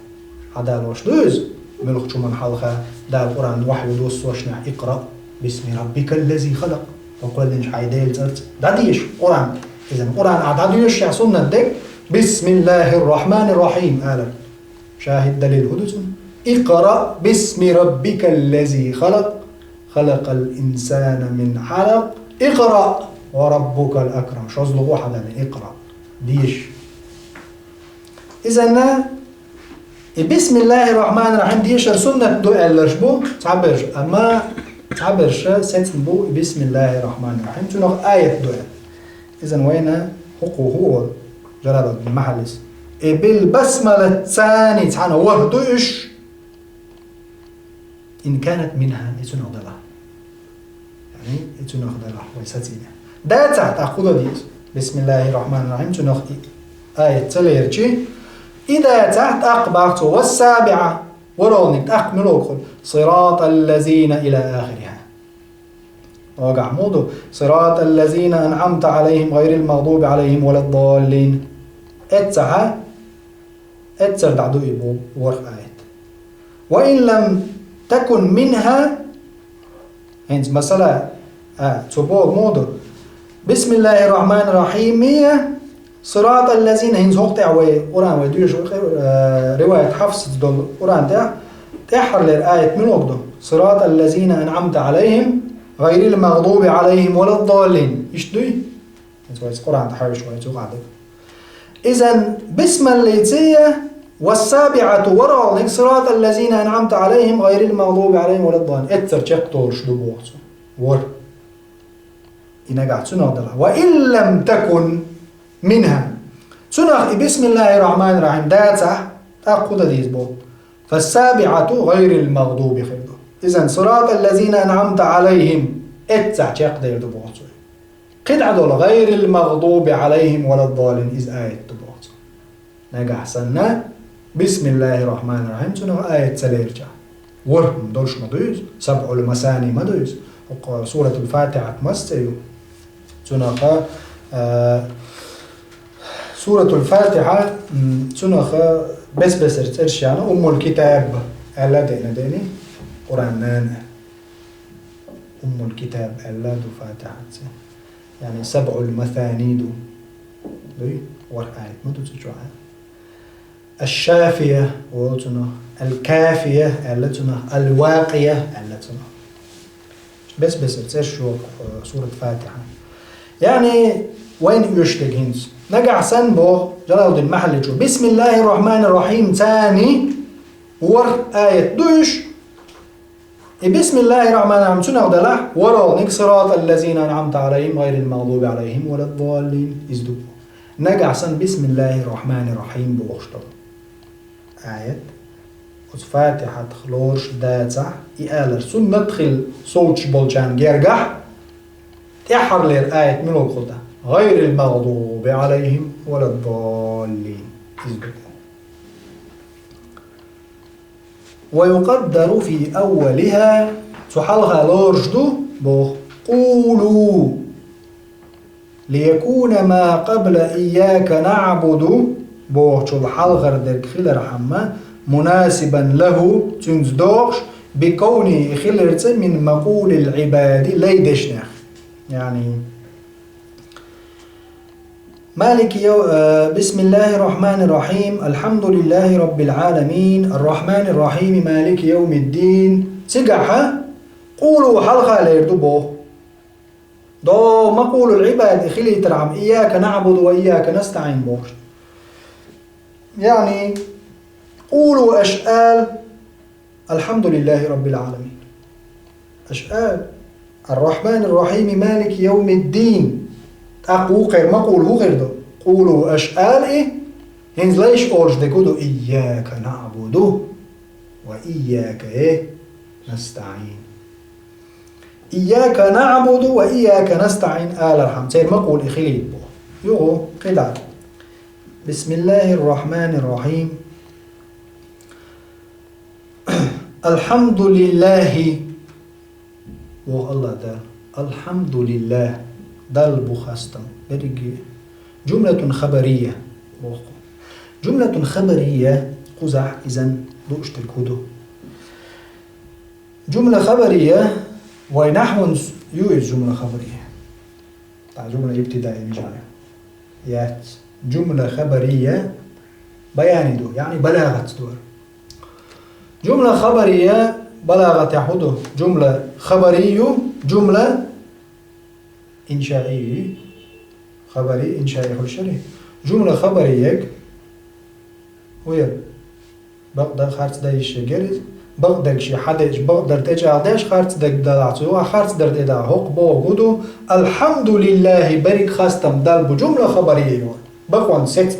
عدال وش دويز ملوك شو من حلقة دا القرآن وحي ودوس وشنع اقرأ باسم ربك الذي خلق وقال لنش حيديل تلت دا ديش قرآن إذن القرآن عداديش يا سنة ديك بسم الله الرحمن الرحيم آلا شاهد دليل هدوتون اقرأ باسم ربك الذي خلق خلق الإنسان من علق اقرأ وربك الأكرم شو أزلغو حدا اقرأ ديش إذن بسم الله الرحمن الرحيم ديش سنة دو ألرشبو تعبرش أما تعبرش سنتنبو بسم الله الرحمن الرحيم تنوغ آية دو إذن وين هو جرادة المحلس بالبسملة الثانية تعالى وهدوش إن كانت منها يتنوغ دلها يعني يتنوغ دلها ويستينها دا تأخذ ديس بسم الله الرحمن الرحيم تنوغ آية تليرجي إذا تحت أقبعت والسابعة ورونك أكمل أدخل صراط الذين إلى آخرها وقع موضوع صراط الذين أنعمت عليهم غير المغضوب عليهم ولا الضالين اتسع دعدو إبو ورق آيات وإن لم تكن منها هنز مثلا تبوغ موضوع بسم الله الرحمن الرحيم صراط الذين هنز هقطع وقرآن ويدوش رواية حفص دول قرآن تحر للآية من وقته صراط الذين أنعمت عليهم غير المغضوب عليهم ولا الضالين إيش دوي؟ قرآن تحرش شوية توقع إذن بسم الليتية والسابعة وراء صراط الذين أنعمت عليهم غير المغضوب عليهم ولا الضالين اتر شكتور شدو بوقته ور إنا قاعد سنغدرها وإن لم تكن منها سنغ بسم الله الرحمن الرحيم داتا أقود ديز بو فالسابعة غير المغضوب خيرو إذن صراط الذين أنعمت عليهم اتسع شاق دير دبوغتو قد عدول غير المغضوب عليهم ولا الضالين إذ آية دبوغتو نقع سنة بسم الله الرحمن الرحيم تنغ آية سليرجا ورم دورش مدويز 7 المثاني مدويز سورة الفاتحة تمسيو تنغ سورة الفاتحة تنغ بس ارشانا الكتاب ألا ديني قرآن نانا الكتاب ألا دو فاتحة يعني 7 المثاني دو ور آية مدو تجوعها الشافية والتنا الكافية التنا الواقية التنا بس تسير سورة فاتحة يعني وين يشتغينز نقع سنبو جلال الدين محل بسم الله الرحمن الرحيم ثاني ور آية دوش بسم الله الرحمن الرحيم تنا ودلح ورا صراط الذين أنعمت عليهم غير المغضوب عليهم ولا الضالين ازدو نقع سن بسم الله الرحمن الرحيم بوشتغل آية فاتحة خلورش داتع إيالر سن ندخل صوتش بولجان جيرجح تحر لير آية من الخدة غير المغضوب عليهم ولا الضالين ويقدر في أولها تحلها لورجدو بو قولوا ليكون ما قبل إياك نعبد بوغ الحلغر درك خلر حما مناسبا له تنزدوغش بكونه خلرت من مقول العباد ليدشنخ يعني مالك بسم الله الرحمن الرحيم الحمد لله رب العالمين الرحمن الرحيم مالك يوم الدين تقعها قولوا حلغة ليردبوه دو مقول العباد خلي ترعم إياك نعبد وإياك نستعين بوغش يعني قولوا أشآل الحمد لله رب العالمين أشآل الرحمن الرحيم مالك يوم الدين أقو غير ما قوله غير دو قولوا أشآل إيه هنز ليش أورج دكودو إياك نعبد وإياك إيه نستعين إياك نعبد وإياك نستعين آل الحمد سير ما قول إخليل بو يغو قدع بسم الله الرحمن الرحيم الحمد لله والله دال الحمد لله دال بخستم بريجي جملة خبرية جملة خبرية قزح إذن دوشت الكودو جملة خبرية ونحو يوز جملة خبرية جملة ابتدائية مجاية يات جملة خبرية بياني دو يعني بلاغة دور جملة خبرية بلاغة يحدو جملة خبرية جملة إنشائية خبري إنشائي خلشري جملة خبرية وير بقدر خارج دايش جريز بقدر شي حدش بقدر تجعلش خارج دك دلعتو خارج در تدا حق بوجودو الحمد لله بريك خاستم دل بجملة خبرية بقوان ست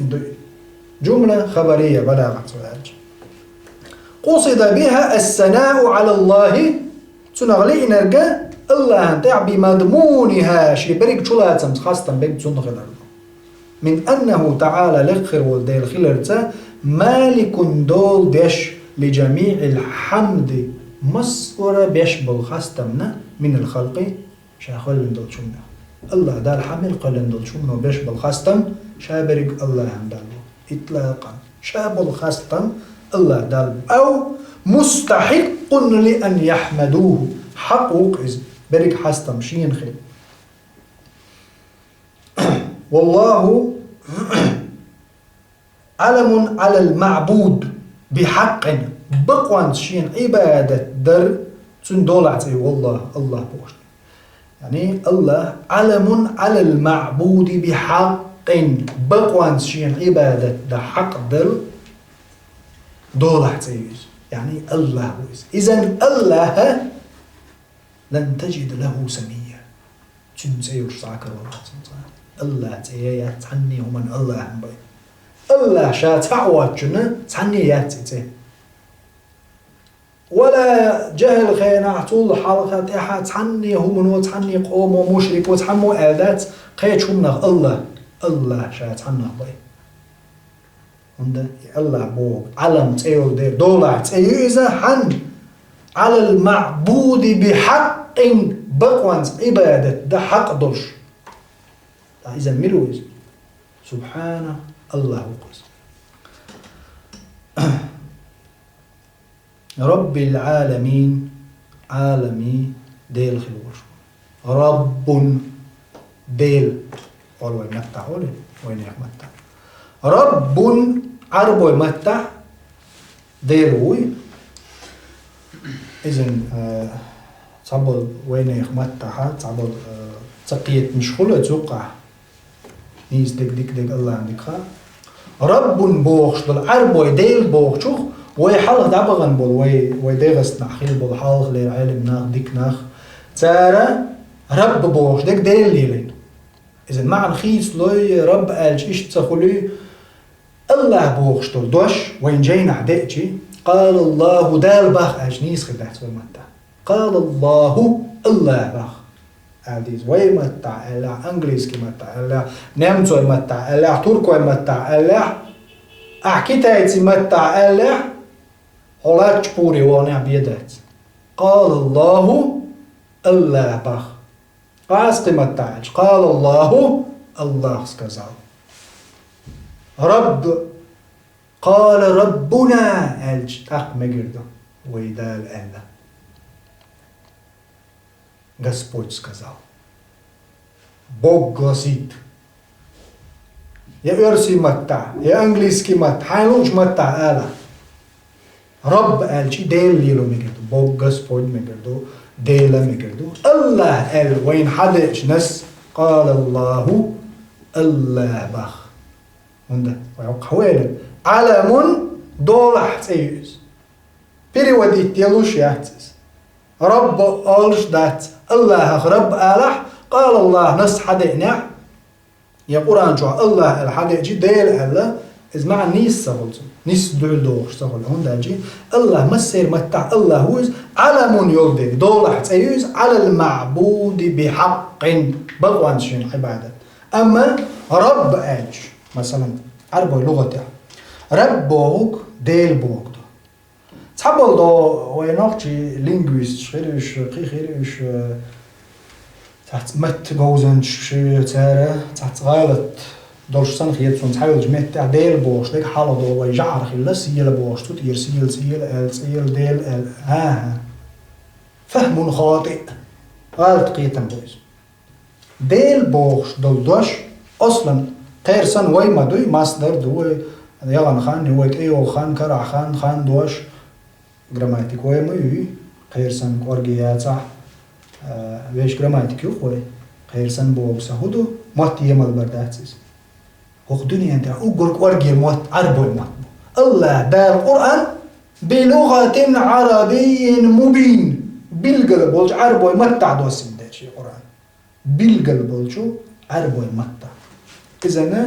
جملة خبرية بلاغة قصد بها الثناء على الله تنغلي نرجع الله انتع بمضمونها شي بريك شلاتم خاستم بك تنغل من أنه تعالى لخر والديل خلرته مالك دول ديش لجميع الحمد مسؤولة بيشبه خاستمنا من الخلق شاخل دول شمنا الله دال حمل قلن دول شمنا بيشبه خاستم شابرك الله عندنا إطلاقا شابه خاستم الله دال أو مستحق لأن يحمدوه حقوق إذ برك حاستم شين خير والله علم على المعبود بحق بقوان شين عبادة در تندولعتي والله الله بوش يعني الله علم على المعبود بحق بقوان شين عبادة در حق در دولعتي يعني الله بوش إذن الله لن تجد له سمية تنسيوش ساكر الله تيايا تعني ومن الله هم بي الله شا تعوات جنة تعنيات تي ولا جهل خينا طول حلقة تحا تعني هم وتعني قوم ومشرك وتحمو آلات قيت شمنا الله شا تعني بي هندا الله بوغ علم تسيول دير دولع تسيوزا حن على المعبود بحق بقوانس عبادة ده حق دولش إذا ملوز سبحانه الله قص رب العالمين عالمي ديل خلوش رب ديل قول وين متع وين يمتع رب عرب ومتع ديل وي إذن صبل وين يمتع صبل تقيت مش خلو توقع نيز دك الله عندك رب بوخش دل عرب ويديل بوخشوخ ويحلق دابغن بول ويدغس نخيل بول حلق لير علم ناخ ديك ناخ تارا رب بوخش دك ديل ليلين إذن مع نخيس لوي رب ألش إيش تسخلي الله بوخش دل دوش وين جينا عدئتي قال الله دال باخ ألش نيس خدعت ويمتع قال الله باخ عديز ويمتع الله انجليز كيمتع الله نمتو يمتع الله تركو يمتع الله احكيتايت يمتع الله هلاك بوري وانا بيدات قال الله باخ قاس قيمتاج قال الله سكزال رب قال ربنا الج تاق مجرد ويدال الله Господь сказал. Бог гласит. Я ерси матта, я английский матта, хайлуч матта ала. Раб элчи дел лило мегерду, Бог Господь мегерду, дела мегерду. Аллах эл, وين حدش نس قال الله бах. Унда, ويوق حوالي. علم دولح تيوز. Переводить телуш яхтس. رب أولش دات الله رب آلح قال الله نص حدئنا يا قرآن شو الله الحدئ جي ديل الله إذ مع نيس سهل نيس دول دوش سهل هون داجي الله مسير متع الله هوز علم يولدي دولح تسيوز على المعبود بحق بغوان شين عبادة أما رب أج مثلا عربي لغته رب بوغ ديل بوغ تحبل دو ويناقشي لينغويست خيرش تحت مت جوزنش تارة تحت غالط دولش سنة خيط سون تحاول جمعت ديل بوش ديك حالة دو ويجعر خلا سيل بوش تطير سيل ديل فهم خاطئ غالط قيتن بويز ديل بوش دول دوش أصلا غير سن ويما دوي مصدر دوي يغن خان هو ايو خان كرع خان دوش جراماتيك ويما يوي غير سن كورجيات صح ويش جراماتيك يخوي غير سن بوكسا هدو مات يمال برداتسيس وخ دنيا انت اوغر كورجي مات عربو مات الله دار القرآن بلغة عربي مبين بالقلب والج عربو متع دوسين داشي القرآن بالقلب والجو عربو متع إذا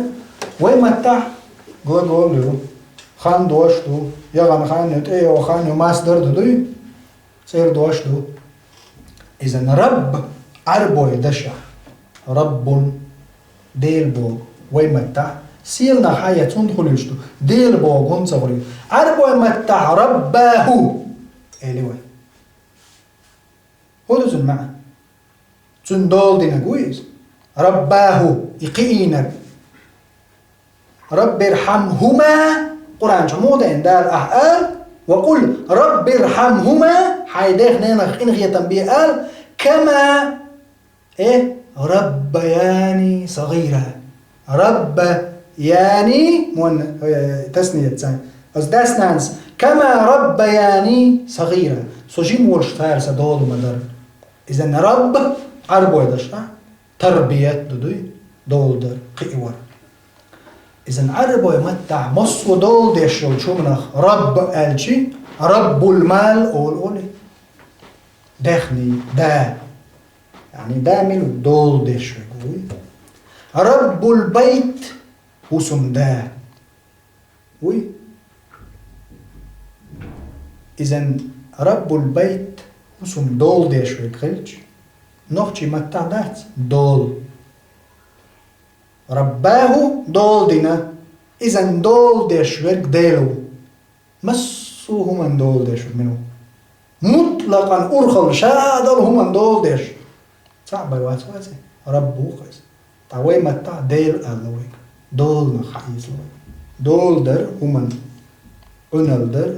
ويمتع قول له خان دوشتو يغن خان يتأيو خان يماصدر دوي سير دوشتو إذا رب عربو يدشع رب ديل بوغ ويمتع سيلنا حياة تندخل يشتو ديل بوغ ونصغري عربو يمتع رباه إليوه هو دو المعنى تندول دينا قويز رباه يقينا رب ارحمهما قرآن شمودة إن دار أحقال وقل رب ارحمهما حيديخ نينخ إنغي تنبيه قال كما ربياني صغيرة ربياني تسنية تسنية أصداسنانس كما ربياني صغيرة سوجين ورشتار سدول مدر إذن رب عربو يدشتا تربية دودوي دولدر قئور إذن عربو يمتع مصو دول ديشل شو منخ رب ألشي رب المال أولي دخني دا يعني دا منو دول ديشل رب البيت وسم دا وي إذن رب البيت وسم دول ديشل خلج نوخشي متع دات دول رباه دول دينا إذا دول ديش ورق ديلو مسو هم دول ديش منو مطلقا أرخل شادل هم دول ديش صعب الواسواسي ربو قيس تعوي متى ديل ألوي دول نخيس دول در هم أنل در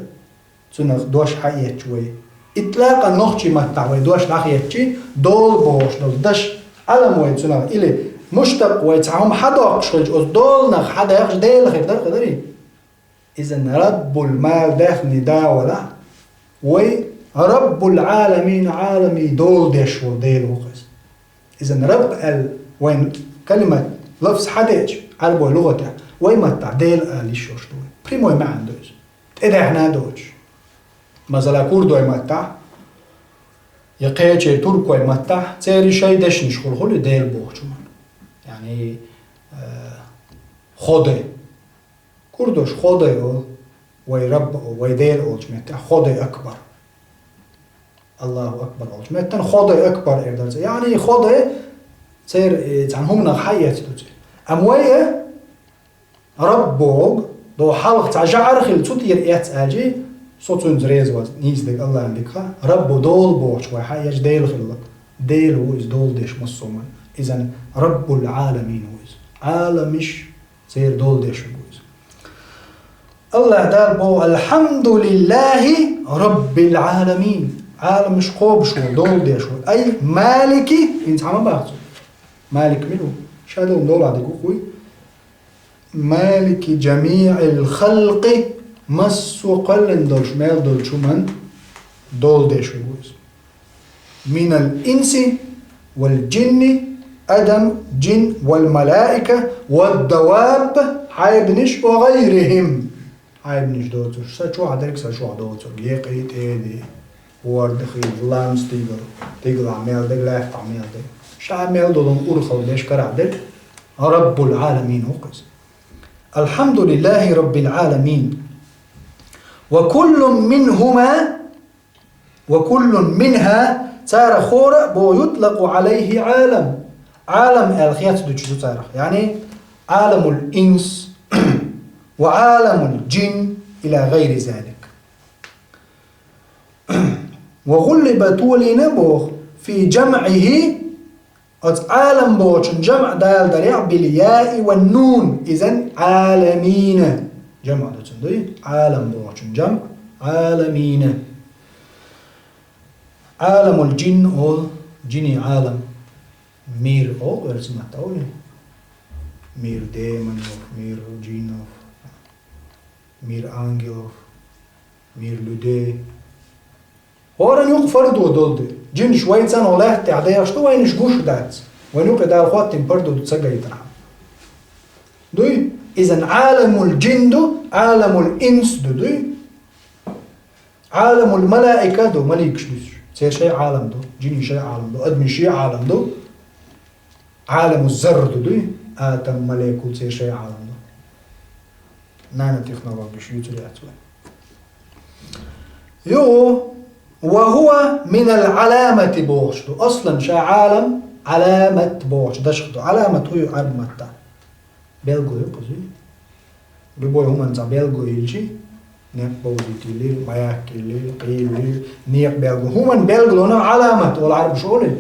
تنخ دوش حيات شوي إطلاقا نخشي متى دوش نخيتشي دول بوش دول دش علم وين تنخ إلي مشتق ويتعهم حدا أقشج دول نخ حدا يخش ديل خير در قدري إذن رب المال دفني داولا وي رب العالمين عالمي دول ديش وديل وقس إذن رب وين كلمة لفظ حداج على بوي لغته وي متع ديل ليش دوي بريموي ما عندوش إذا إحنا دوش مثلا كوردو متع يقيتش تركو متع تيري شيء دش نشخل خلي ديل بوش يعني خده كردوش خده وي رب وي ديل أولج متع خده أكبر الله أكبر أولج متع خده أكبر إردرز يعني خده سير يعني هم نخيت دوتي أمويه ربوغ دو حلق تعجعر خل تطير إيات أجي صوتون زريز واز نيزدك الله عندك ربو دول بوش وحياج ديل خلق ديل هو إز دول ديش مصومن إذن رب العالمين هو إز عالمش سير دول ديش هو إز الله دار بو الحمد لله رب العالمين عالم مش قوب شو دول ديش هو أي مالكي إنت عم باخذ مالك منه شادو دول عندك أخوي مالك جميع الخلق مسو قلن دولش مال دول شو من دول ديش هو إز من الإنس والجن أدم جن والملائكة والدواب حيبنش وغيرهم حيبنش دوتر سشو عدرك سشو دوتر يقيت إيدي ورد خيل لامس تيجر عمل دك لا تعمل دك شعمل دولن أرخل ليش كرعدك رب العالمين وقز الحمد لله رب العالمين وكل منها صار خورة بو يطلق عليه عالم الخيات دوتشو صار يعني عالم الإنس وعالم الجن إلى غير ذلك وغلب طول نبوغ في جمعه عالم بوش جمع دال دريع بالياء والنون إذن عالمين جمع دوتشو عالم بوش جمع عالمين عالم الجن أو جني عالم مير أو ورسمة تقولي مير ديمون مير جين مير أنجل مير لودي هورن يغفر دول جن شوية سنة ولا تعدي أشتو وين شجوش دات وين يوقع دال خوات تنبردو تسجل يترحم دوي إذن عالم الجن دو عالم الإنس دوي عالم الملائكة دو مليكش دوش سير شيء عالم دو جيني شيء عالم دو أدمي شيء عالم دو عالم الذر دو آتم ملائكو سير شيء عالم دو نانا تكنولوجي شو يترياتوا يو وهو من العلامة بوش دو أصلا شيء عالم علامة بوش دشخدو علامة هو عرب متى بيلغو يقزي بيبوي هم انزا بيلغو يلشي نيق بوزيتي ماياكي قيل نيق بيلغو هم بيلغو علامة والعرب شغله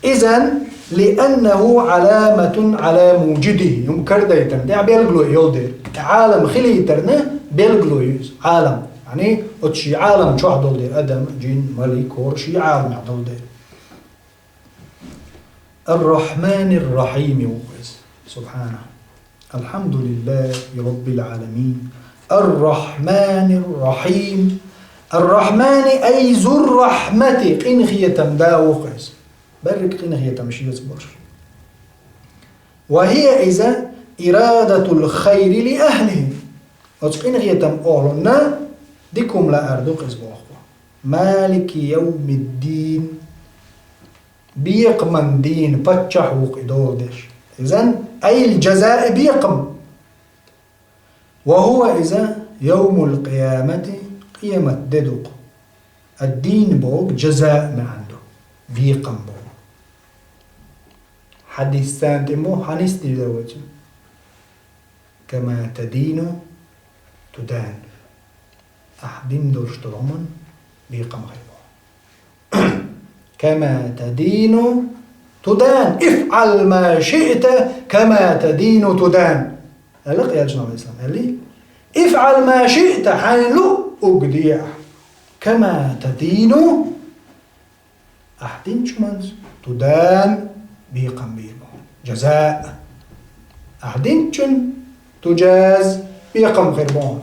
إذن لأنه علامة على موجده يوم كرده يترن يعني بيلغو يولدر عالم خلي يترنه بيلغو يوز عالم يعني اتشي عالم شو عدولدر أدم جين ملك هورشي عالم عدولدر الرحمن الرحيم وقز سبحانه الحمد لله رب العالمين الرحمن الرحيم الرحمن أي ذو الرحمة قنخية داوقس برك قنخية مشي يصبر وهي إذا إرادة الخير لأهله قنخية أولنا ديكم لا أردوقس بوخوا مالك يوم الدين بيقمن دين بتشحوق دودش إذن أي الجزاء بيقم وهو إذا يوم القيامة قيامة ددوق الدين بوق جزاء ما عنده بيقم بوق حديث سانتمو حنستي دوجه كما تدين تدان. أحدين دولش ترمن بيقم غيره. كما تدين تدان، افعل ما شئت كما تدين تدان. قال يا جماعة الإسلام قال لي افعل ما شئت حيلو أقديع كما تدين أحدين شمنز تدان بيقم بيرمو جزاء. أحدين شن تجاز بيقم غيرمون.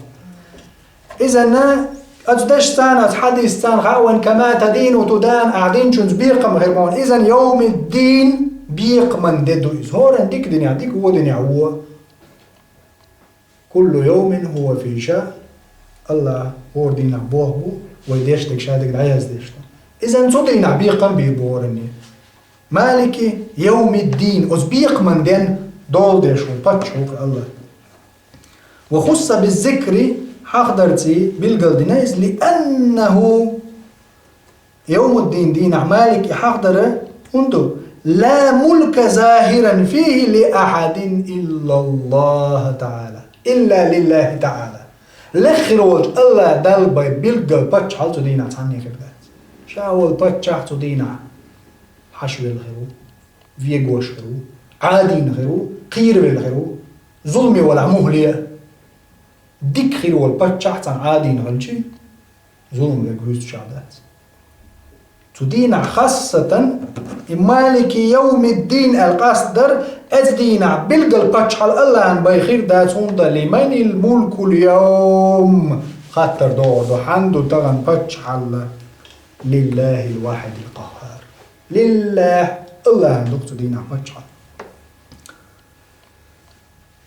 إذن أجدش سنة حديث سنة خاون كما تدين تدان أحدين شنز بيقم غيرمون. إذن يوم الدين بيقمن ددو هو عندك دنيا عندك هو دنيا هو كل يوم هو في شأن. الله هو دينا بوه ويديشتك شادك العياز ديشتك. إذن صدينا بيقم بيبورني مالك يوم الدين أز بيقمن دين دول ديشو باتشو الله. وخص بالذكر حقدرتي بالقلدنايز لأنه يوم الدين دين مالك حقدر عنده لا ملك ظاهرا فيه لأحد إلا الله تعالى إلا لله تعالى. لخروج الله دلبي بالقل باتش حالتو دينا تعني خبرات شاول باتش حالتو دينا حشو الخيرو فيقوش خيرو عادين خيرو قير بالخيرو ظلمي ولا مهلية ديك خيرو الباتش حالتو عادين غلشي ظلم يقوز شعبات تدين خاصة مالك يوم الدين القصدر أدينا بالقل باتشحل الله عن بيخير داتون دا لمن الملك اليوم خاطر دو حندو تغن باتشحل لله الواحد القهار. لله الله عندك تدين باتشحل.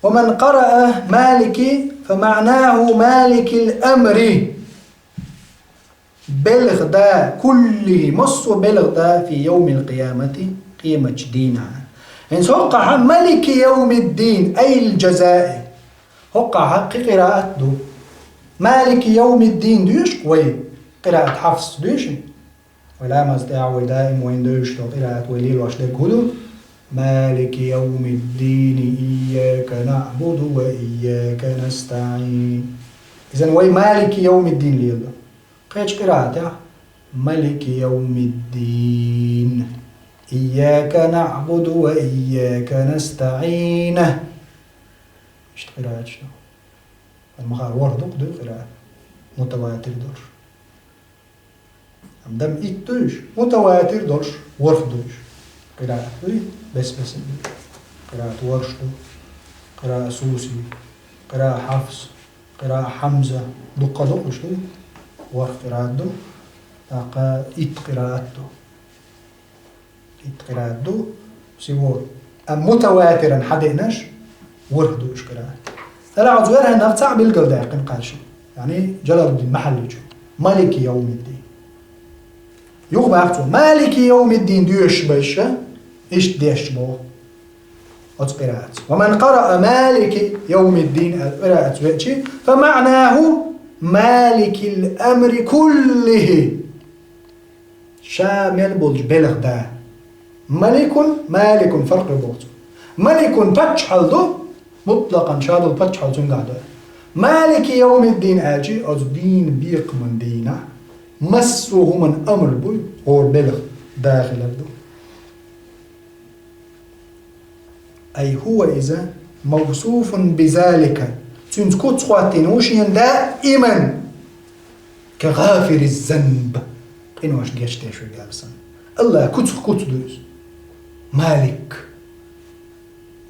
ومن قرأ مالك فمعناه مالك الأمر بلغ دا كله مصر بلغ دا في يوم القيامة قيمة دينها. إن سوقع ملك يوم الدين أي الجزاء وقع حق قراءة دو مالك يوم الدين دوش وي قراءة حفص دوش ولا مزدع دائم وين دوش لو قراءة وليل واشلك هدو مالك يوم الدين إياك نعبد وإياك نستعين. إذن وي مالك يوم الدين ليلو قيش قراءة ملك يوم الدين إياك نعبد وإياك نستعين. إيش قراءة شنو؟ المخار وردق دو قراءة متواتر دورش عمدم إتوش متواتر دورش ورف دورش قراءة بس قراءة ورش دو قراءة سوسي قراءة حفص قراءة حمزة دقة دقش دو ورف قراءة دو تاقا إت قراءة دو إت قراءة دو سيور متواترا حدئناش ورف دوش قراءة ترى عزويرها نفتع بالقلداء قنقالش يعني جلال الدين محلي جو مالك يوم الدين يغبى أختو مالك يوم الدين ديوش بيشا إيش ديش بو قراءة. ومن قرأ مالك يوم الدين قراءة فمعناه مالك الأمر كله شامل بولج بلغ دا مالك فرق بوت ملك باتشحل دو مطلقا شادو باتشحل تنقعدو مالك يوم الدين آجي أز دين بيق من دينا مسوه من أمر بوي هو بلغ داخل الدو أي هو إذا موصوف بذلك تنسكوت خواتينوشين دائما كغافر الذنب إنواش جيشتيشو جالسا الله كتس دوز مالك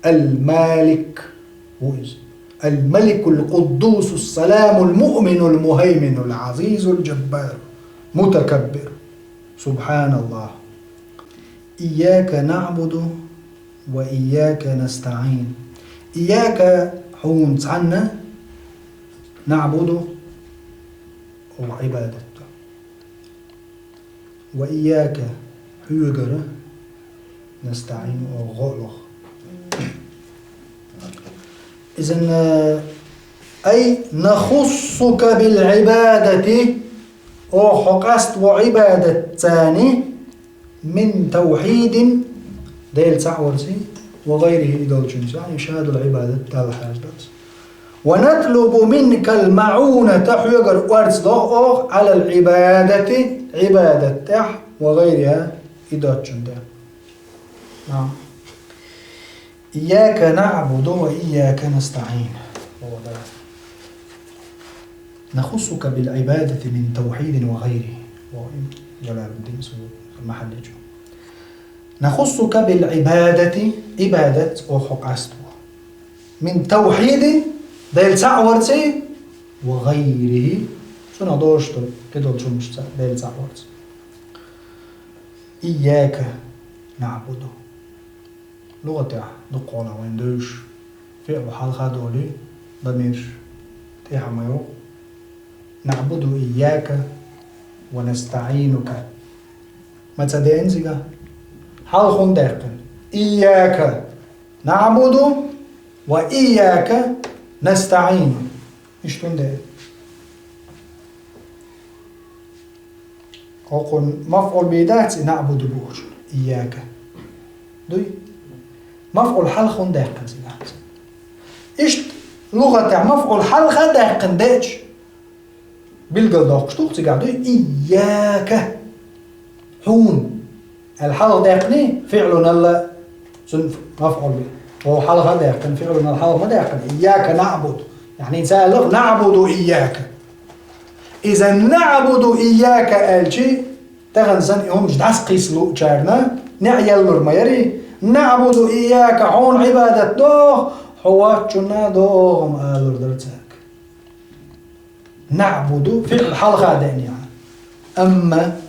المالك هو الملك القدوس السلام المؤمن المهيمن العزيز الجبار متكبر سبحان الله. إياك نعبد وإياك نستعين. إياك حون عنا نعبد وعبادته وإياك حيجر نستعين وغلق. إذن أي نخصك بالعبادة وحقست وعبادة ثاني من توحيد ديل تعورسي وغيره إدول جنس يعني شهادة العبادة تال حاجات ونطلب منك المعونة حيقر وارزلوه على عبادة وغيرها إدات جنده. نعم. إياك نعبد وإياك نستعين. نخصك بالعبادة من توحيد وغيره. جلال الدين المحل نخصك بالعبادة عبادة وحق عستو من توحيد ديل سعورتي وغيره شنو دوشتو كدول شو مش ديل سعورتي. إياك نعبد لغة دقونا وين دوش فعل حلقة دولي ضمير تيها ميو نعبد إياك ونستعينك ما تصدقين زيغا حلقون داقن إياك نعبد وإياك نستعين إيش تندى أقول مفعول بيدات نعبد بوش إياك دوي مفعول حلقون داقن زيغا إيش لغة مفعول حلقة داقن داج بالقلداق شتوق زيغا دوي إياك حون الحلقة داقني فعلنا الله مفعول به وهو حلقة داقن فعلنا الحلقة داقن إياك نعبد يعني إنسان نعبد إياك. إذا نعبد إياك ألشي تغنسن يوم جدعس قيس لو جارنا نعيال مرميري نعبد إياك حون عبادة دوه حواتشنا دوهم آلور درتك نعبد فعل حلقة داقني يعني. أما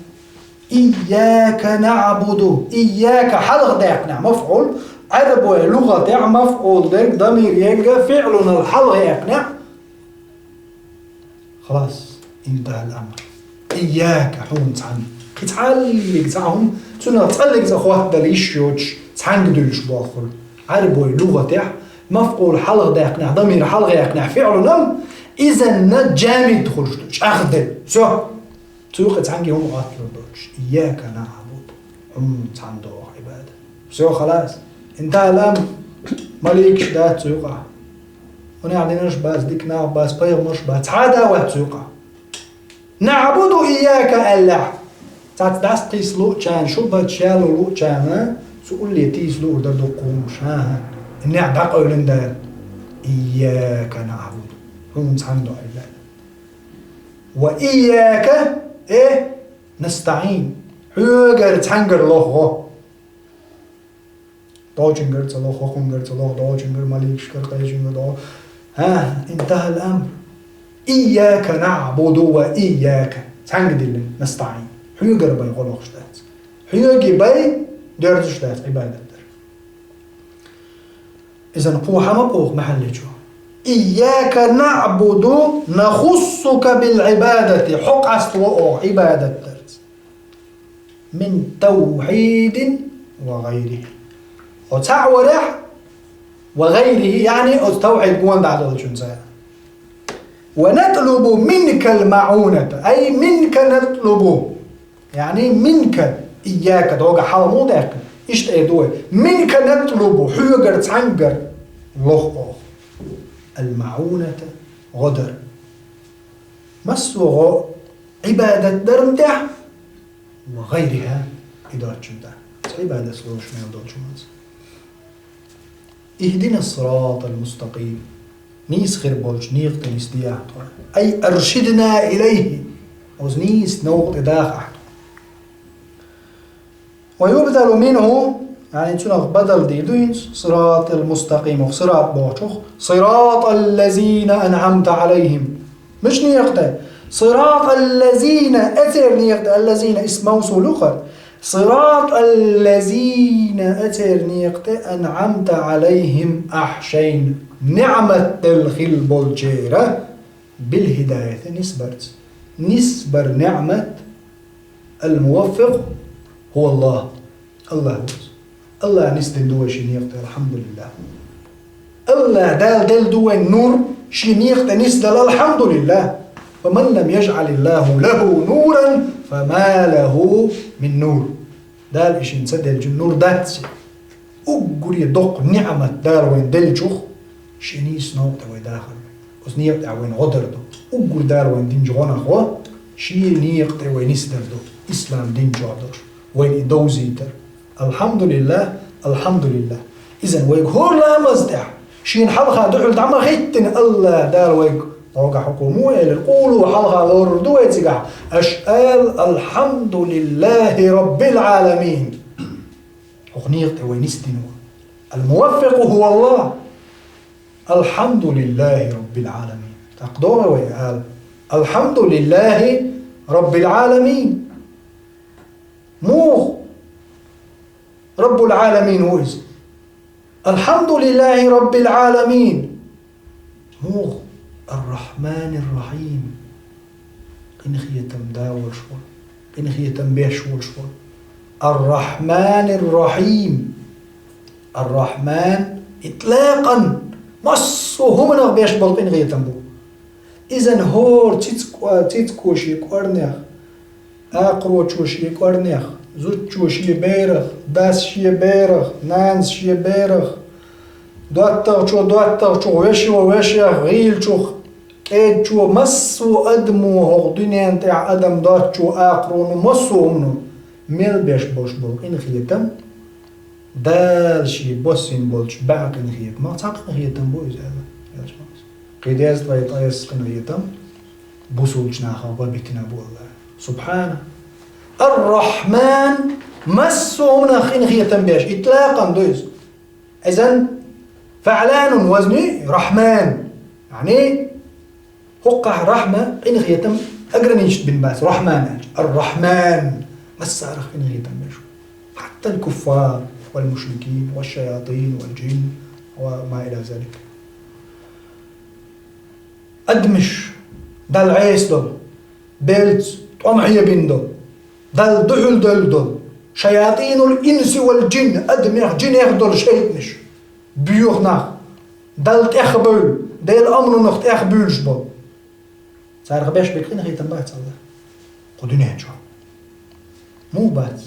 إياك نعبد إياك حلق داقنا مفعول عرب ولغة داق مفعول داق ضمير ينقى فعلنا الحلق يقنع خلاص انتهى الأمر. إياك حون تعلق تعهم سنة تعلق زخوات دليش يوش تعندلش باخر عرب ولغة داق مفعول حلق داقنا ضمير حلق يقنع فعلنا إذا نجامد خرجتش أخذل سو تسوق تعنجي هم قاتلوا دوش إياك نعبد هم تعندوا عبادة سو خلاص انتهى الأمر مالكش ده تسوقع ونعديناش باس ديك نعب باس بيغ مش باس عادة وتسوقع نعبد إياك ألا تعتداس قيس لو كان شو بتشالو لو كان سؤال لي تيس لو ده دقومش ها النعب قولن ده إياك نعبد هم تعندوا عبادة وإياك إيه نستعين حجر تنجر الله دوجنجر تلوه خونجر تلوه دوجنجر ماليشكر قيجنجر دو ها انتهى الأمر. إياك نعبد وإياك تنجدل نستعين حجر باي غلوش دات حجر باي دردش دات عبادة در. إذا قوة ما قوة محل جو إياك نعبد نخصك بالعبادة حق أستوى عبادة درس من توحيد وغيره وتعورح وغيره يعني التوحيد قوان بعد الجنزاء. ونطلب منك المعونة أي منك نطلب يعني منك إياك دوغا حالمو داك إيش تأيدوه منك نطلب حيقر تعنقر الله المعونة غدر مسوغ عبادة درمدع وغيرها إدارة جمدع عبادة سلوش ما يودون جمز. اهدنا الصراط المستقيم نيس خير بولش نيغت نستياه أي أرشدنا إليه أوز نيس نوغت داخل ويبدل منه يعني تنغ بدل دي صراط المستقيم صراط بوشوخ صراط الذين أنعمت عليهم مش نيقته صراط الذين أتر نيقته الذين اسم موصول أخر صراط الذين أتر نيقته أنعمت عليهم أحشين نعمة الخل بولجيرة بالهداية نسبر نعمة الموفق هو الله الله نستن دوا شنيقت الحمد لله الله دال دوا النور شنيقت نستل الحمد لله فمن لم يجعل الله له نورا فما له من نور دال إيش نسدل النور دات أقول يدق نعمة دال وين دل جوخ شنيس نوقت وداخل بس نيق وين غدر دو أقول دار وين دين جوانا خو شيء نيق وين يسدر دو إسلام دين جادر وين يدوزيتر الحمد لله الحمد لله إذن ويك هو لا مزدع شين حلقة دحول دعما خيتن الله دار ويك وقع حكومه اللي قولوا حلقة دور دويتك أشقال الحمد لله رب العالمين أغنية وين يسدنوا الموفق هو الله الحمد لله رب العالمين تقدر ويقال الحمد لله رب العالمين مو رب العالمين هو اسم الحمد لله رب العالمين مو الرحمن الرحيم إنخية تمداور شوال إنخية تنبيشول شوال الرحمن الرحيم الرحمن إطلاقا مصوهم نغبيش بلقين غير تنبو إذن هور تيتكوشي كورنيخ أقرو تشوشي كورنيخ زوت تشوشي بيرخ داس شي بيرخ نانس شي بيرخ دواتر شو وشي غيل شو كيد شو مسو أدمو هو دنيا نتاع أدم دات شو أقرو نمسو منو ميل بيش بوش بلقين خيتم دال شي بوسين بولش باقي نخيت ما تحقق خيتم بويز هذا قيداز طايس قنخيتم بوسولش ناخا وبيتنا بو الله سبحانه الرحمن مسو من خيتم بيش إطلاقا دويز إذن فعلان وزني رحمن يعني هقع رحمة قنخيتم أقرنيش بن باس رحمن الرحمن مسا قنخيتم بيش حتى الكفار والمشركين والشياطين والجن وما إلى ذلك أدمش دل عيس دل بلت طمعية بين دل دل دحل دل شياطين الإنس والجن أدمح جنيخ دل شيطنش بيوخ ناخ دل تأخبل دل أمر نخ تأخبلش بل سارخ بيش بكرين خيطان بات الله قدوني هنشو مو بات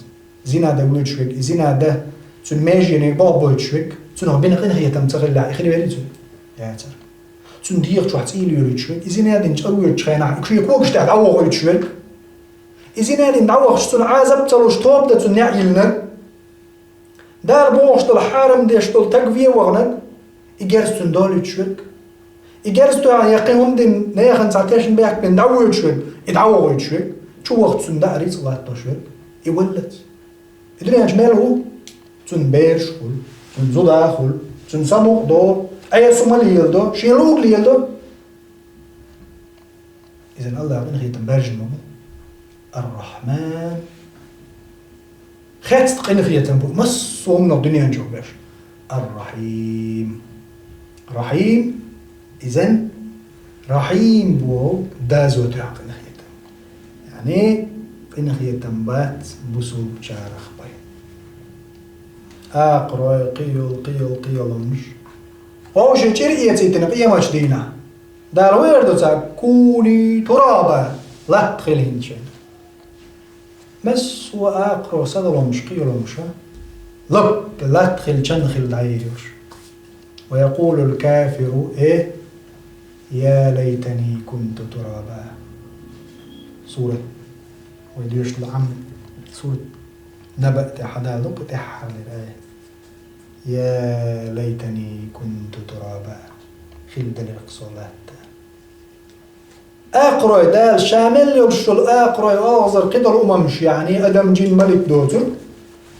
زينا ده ولد شوك زينا ده تون ماجي يعني بابول شوك تون ربنا قين هي تمتغل لا يخلي بالي تون يا ترى تون دير شو حتيل يولد شوك زينا ده نتقول تشينا كشي كوكش تاع عوق ولد شوك زينا ده نعوق شتون عازب تلوش طوب ده تون يعيلنا دار بوش تل حارم ديش تل تقويه وغنك إجارس تون دولد شوك إجارس تون يقيهم دين نيخن ساعتين بيحك بين دعوة شوك يدعوق ولد شوك شو وقت تون داري صلاة شوك يولد الدنيا جماله تون بيرش خل تون زودا خل تون ساموق دو أي سومالي يلدو شيلوك لي يلدو إذن الله يعطينا خير تنبرج الموضوع الرحمن خير تقين خير تنبو مصو من الدنيا نجو باش الرحيم رحيم إذن رحيم بو دازو تعقين خير يعني قين خير تنبات بسو بشارخ باي أقرأ قيل مش أو شيء ترى يتيتنا قيامش دينا دار ويردو تا كوني ترابا لا تخلين شيء بس وأقرأ صدر مش قيل مش لك لا تخل شنخل دعيرش ويقول الكافر إيه يا ليتني كنت ترابا سورة ويديش العم سورة نبأت حدا لك تحر للآية يا ليتني كنت ترابا خلد للقصولات أقرأ دال شامل يرشل أقرأ أغزر كده الأممش يعني أدم جين ملك دوتر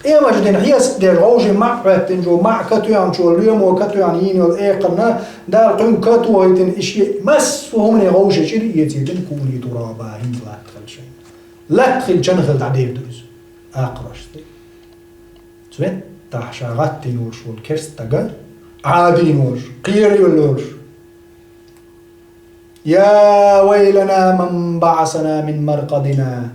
إيه مجدين حياس دير غوجي معبت نجو مع كتو يعني شو اليوم وكتو يعني ينو الإيقنا دار قيم كتو هيتن إشي مس وهم غوجي شريتي تنكوني ترابا هند لا تدخل شيء لا تدخل جنخل تعديل دوز أقرأ شتي سوين تحشاغات نورش والكرس تقل عادي نورش قيري والنورش يا ويلنا من بعثنا من مرقدنا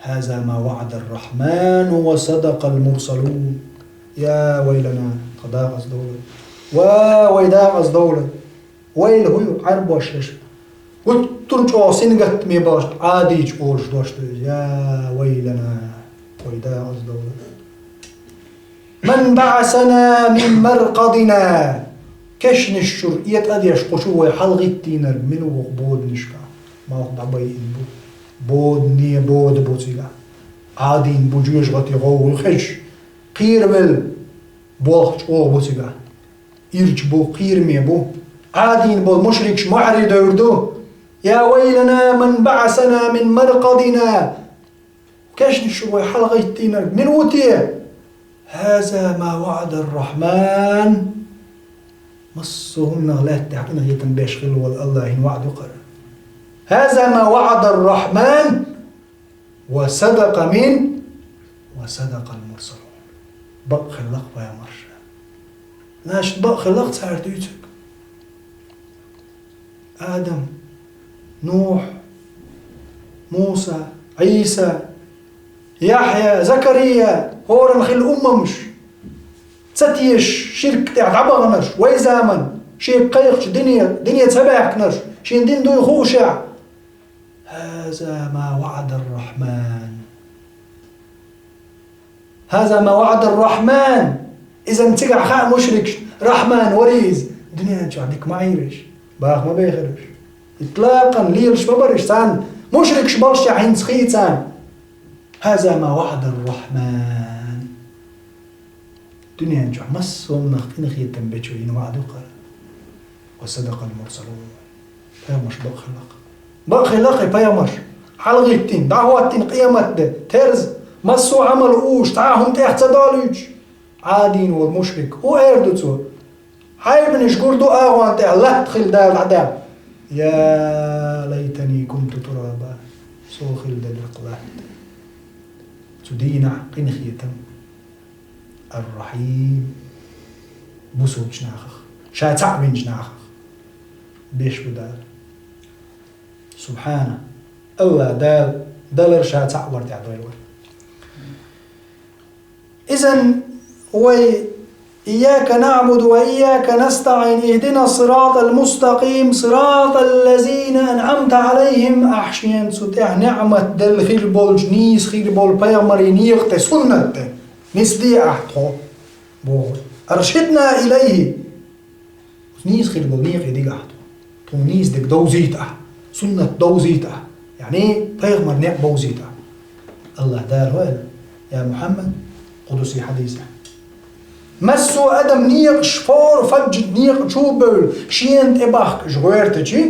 هذا ما وعد الرحمن وصدق المرسلون يا ويلنا قضاء أصدولة ويداء أصدولة ويل هو عرب وشش وترجع سنقت ميباش عادي تقولش دوشت يا ويلنا ويداء أصدولة من بعثنا من مرقدنا كش نشر إيت أديش قشوة حلقة تينر منو بود نشكا ما أخذ عباي إنبو بود نية بود بوتيلا عادين بوجيش غطي غو خش قير بل بوخش أو بوتيلا يرج بو قير مي بو عادين بو مشركش معري دوردو يا ويلنا من بعثنا من مرقدنا كش نشر حلقة تينر من وتيه هذا ما وعد الرحمن مصهم نغلات تعطينا هي تنبيش خلو والله إن وعد قرر هذا ما وعد الرحمن وصدق المرسلون بق خلق يا مرشا ناش بق خلق صار دوتك آدم نوح موسى عيسى يحيى زكريا هورن خل مش ستيش شرك تعبغنش ويزامن شيء قيقش دنيا تبعكنش شيء دين دو يخوشع هذا ما وعد الرحمن هذا ما وعد الرحمن إذا نتقع خاء مشرك رحمن وريز دنيا نشوع ديك ما عيرش باخ ما بيخرج إطلاقا ليلش ببرش سان مشرك شبالش عين سخيتان هذا ما وعد الرحمن دنيا نجح مصهم نخين خيتم بيتشوين وعد قال وصدق المرسلون بيامش بق خلق بيامش حلقتين دعواتين قيامت ترز مصو عمل اوش تعاهم تحت دالوج عادين والمشرك هو ايردوتو هاي بنش قردو اغوان تاع الله تخل دال العذاب يا ليتني كنت ترابا سوخل دال القلات تدينا قين خيتم الرحيم بوسو جناخ شاتع من جناخ بيش بدال سبحانه الله دال شاتع ورد عدوي إذن إياك نعبد وإياك نستعين اهدنا الصراط المستقيم صراط الذين أنعمت عليهم أحشين ستع نعمة دل خير بول جنيس خير بول بيامري نيغت سنة نسدي أحطو بول أرشدنا إليه نيس خير بول نيغ يديك أحطو تو نيس دك دوزيته سنة دوزيته يعني بيامر نيغ بوزيته الله دار وين يا محمد قدسي حديثه مسو أدم نيق شفور فجد نيق شوبل شين تباخك جغيرتجي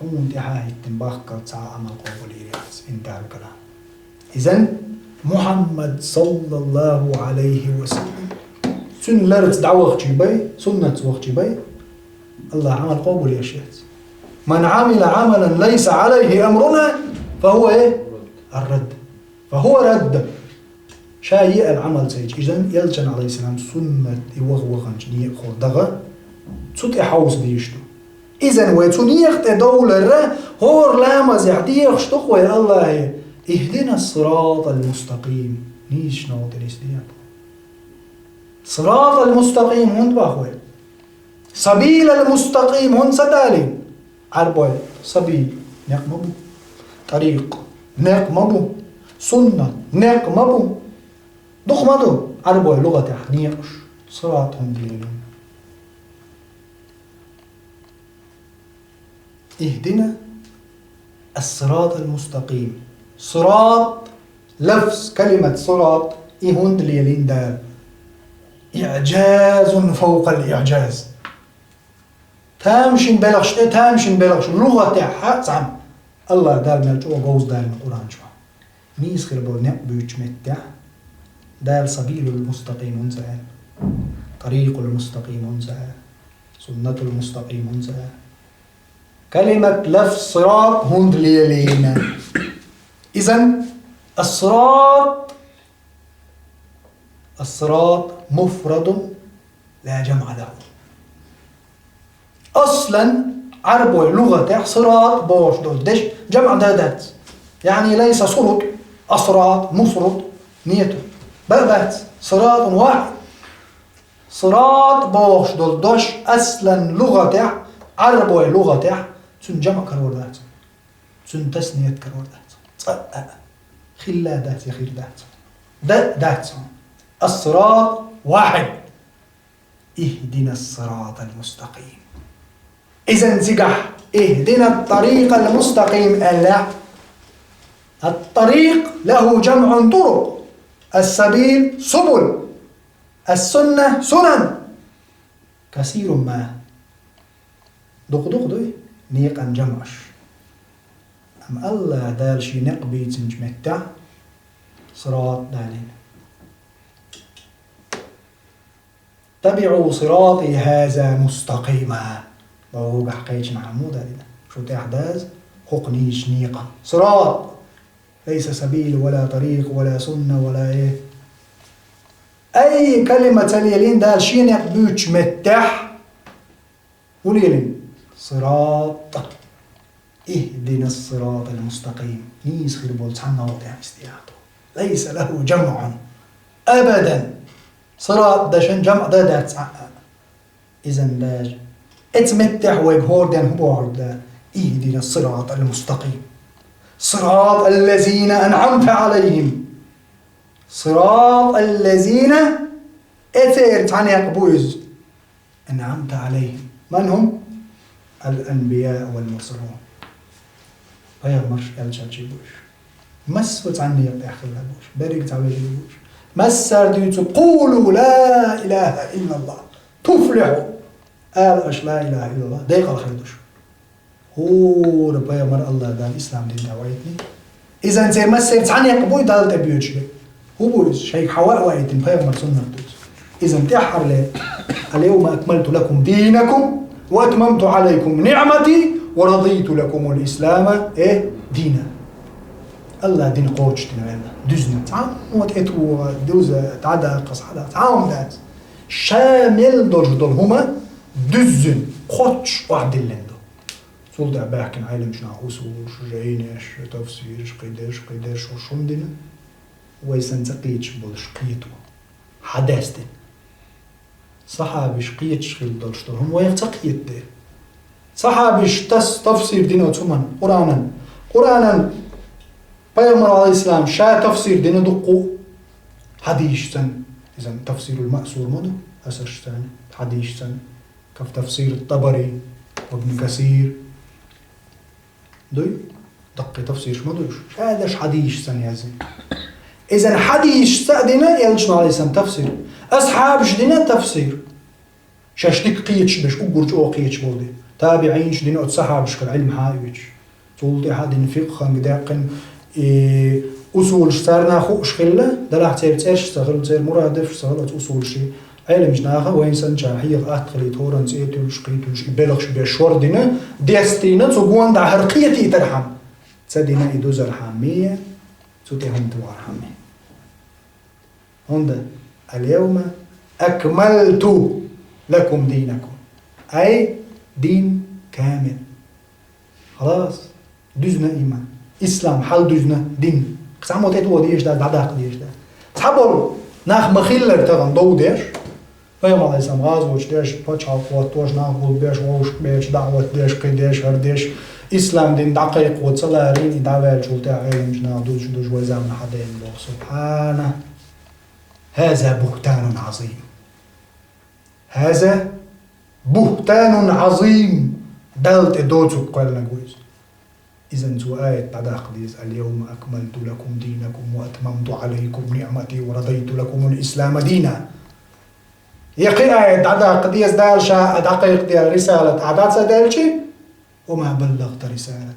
هون تحاهي تنباخك تسعى عمل قبول إلياس انتهى الكلام إذن محمد صلى الله عليه وسلم سن لرت دعوة جيبي سنة وقت جيبي الله عمل قبول يشيت من عمل عملا ليس عليه أمرنا فهو إيه؟ الرد فهو رد شايء العمل سيج إذن يلجن عليه السلام سنة يوغوغن جنيق خودغة تسوت إحوز ديشتو إذن ويتونيق تدول الره هور لامز يعديق شتوخوي الله اهدنا الصراط المستقيم نيش نوت الإسلام صراط المستقيم هون باخوي سبيل المستقيم هون سدالين عربوي سبيل نقمبو طريق نقمبو سنة نقمبو دخمدو عربوي لغة تحنيقش صراط هم دينين اهدنا الصراط المستقيم صراط لفظ كلمة صراط إيهون دليلين دال إعجاز فوق الإعجاز تامشين بلغش لغة تحت عم الله دال ملجوع جوز دال من القرآن شو ميس خربو نقبوش متع دال سبيل المستقيم انزال طريق المستقيم انزال سنة المستقيم انزال كلمة لفظ صراط هون دليلين إذن الصراط مفرد لا جمع له أصلا عربوي لغة صراط بوش دول دش جمع دادات يعني ليس صرط أصراط مصرط نيته بابات صراط واحد صراط بوش دول دش أصلا لغة عربوي لغة سن جمع كرور ذات سن تسنية كرور ذات خلا ذات يخير ذات ذات الصراط واحد اهدنا الصراط المستقيم. إذا زقح اهدنا الطريق المستقيم. ألا الطريق له جمع طرق، السبيل سبل، السنة سنن، كثير ما دق دوي نيق أن جمعش. أم الله دال شي نقبي تنجمتع صراط دالين. تبعوا صراطي هذا مستقيما. وهو حقيقة محمود هذا شو تحداز حقنيش نيقة صراط، ليس سبيل ولا طريق ولا سنة ولا إيه. أي كلمة تليلين دال شي نقبيوش متح وليلين صراط اهدنا الصراط المستقيم. نيس خير بول تحنا وضع استيعاته ليس له جمع أبدا. صراط داشن جمع دا تسعقا. إذن داش اتمتح ويبهور دان هو دا اهدنا الصراط المستقيم صراط الذين أنعمت عليهم. صراط الذين اتير تعني يقبوز أنعمت عليهم. من هم؟ الأنبياء والمرسلون. غير مرش ألشان شيبوش مس وتعني يقضي خلابوش بارك تعالى جيبوش مسر ديوتو قولوا لا إله إلا الله تفلحوا. أش لا إله إلا الله دقيقة الخيدوش هو ربيا مر الله دان إسلام دين دعويتني. إذا أنت مسر تعني يقبوي دال تبيوش بي هو بوز شيء حواء وايتن بيا مر سنة دوز. إذا تحر لي اليوم أكملت لكم دينكم وأتممت عليكم نعمتي ورضيت لكم الإسلام إيه دينا. الله دين قوتش دينا دزنا تعام وتأتوا دوزة تعدى قصعدة تعام دات شامل درجة هما دزن قوتش واحد اللندو صول دا باحكن عالم شنا أصول شجعينش تفسير قيداش وشون دينا ويسن تقيتش بولش قيتو حداث دين صحابش قيتش خيل درجة هم ويقتقيت دين صحابش تفسير دين أتمنى قرآنا بيغمر عليه السلام شا تفسير دين دقو حديث سن. إذا تفسير المأسور مدو أسرش سن حديث سن كف تفسير الطبري وابن كثير دوي دقي تفسير مدوش هذاش حديث سن يا زين. إذا حديث سأدنا يلجنا عليه السلام تفسير أصحابش دينا تفسير شاشتك قيتش باش أقرج أو قيتش بودي تابعينش دينا أتصحابش كالعلم حايوش طولتي حد فقه مداقن أصول شتارنا خوش خلة دلع تيرش تغل تير مرادف سهلت أصول شيء علم جناها وين سنجاحية أتخلي تورن زيتولش قيتولش بلغش بشور دينا ديستينا تقوان دا هرقيتي ترحم تسدينا إدوز الحامية تتهم توار حامية. هندا اليوم أكملت لكم دينكم أي دين كامل خلاص دزنا إيمان إسلام حال دزنا دين قسمو تيتو ديش دا دعداق ديش دا تحبر ناخ مخيلر تغن دو ديش فيوم عليه السلام غازوش ديش بچاو قوتوش ناخول بيش ووش بيش دعوت ديش قيديش هرديش إسلام دين دقيق وصلاريني دعوال شولتا علم جنا دوش وزامنا حدين الله سبحانه. هذا بهتان عظيم هذا بهتان عظيم دلت دوتو قال نقويز. إذن سؤال تداخل اليوم أكملت لكم دينكم وأتممت عليكم نعمتي ورضيت لكم الإسلام دينا. يقي تداخل ديز دالشا دقيق ديال رسالة عدات سدالشي وما بلغت رسالة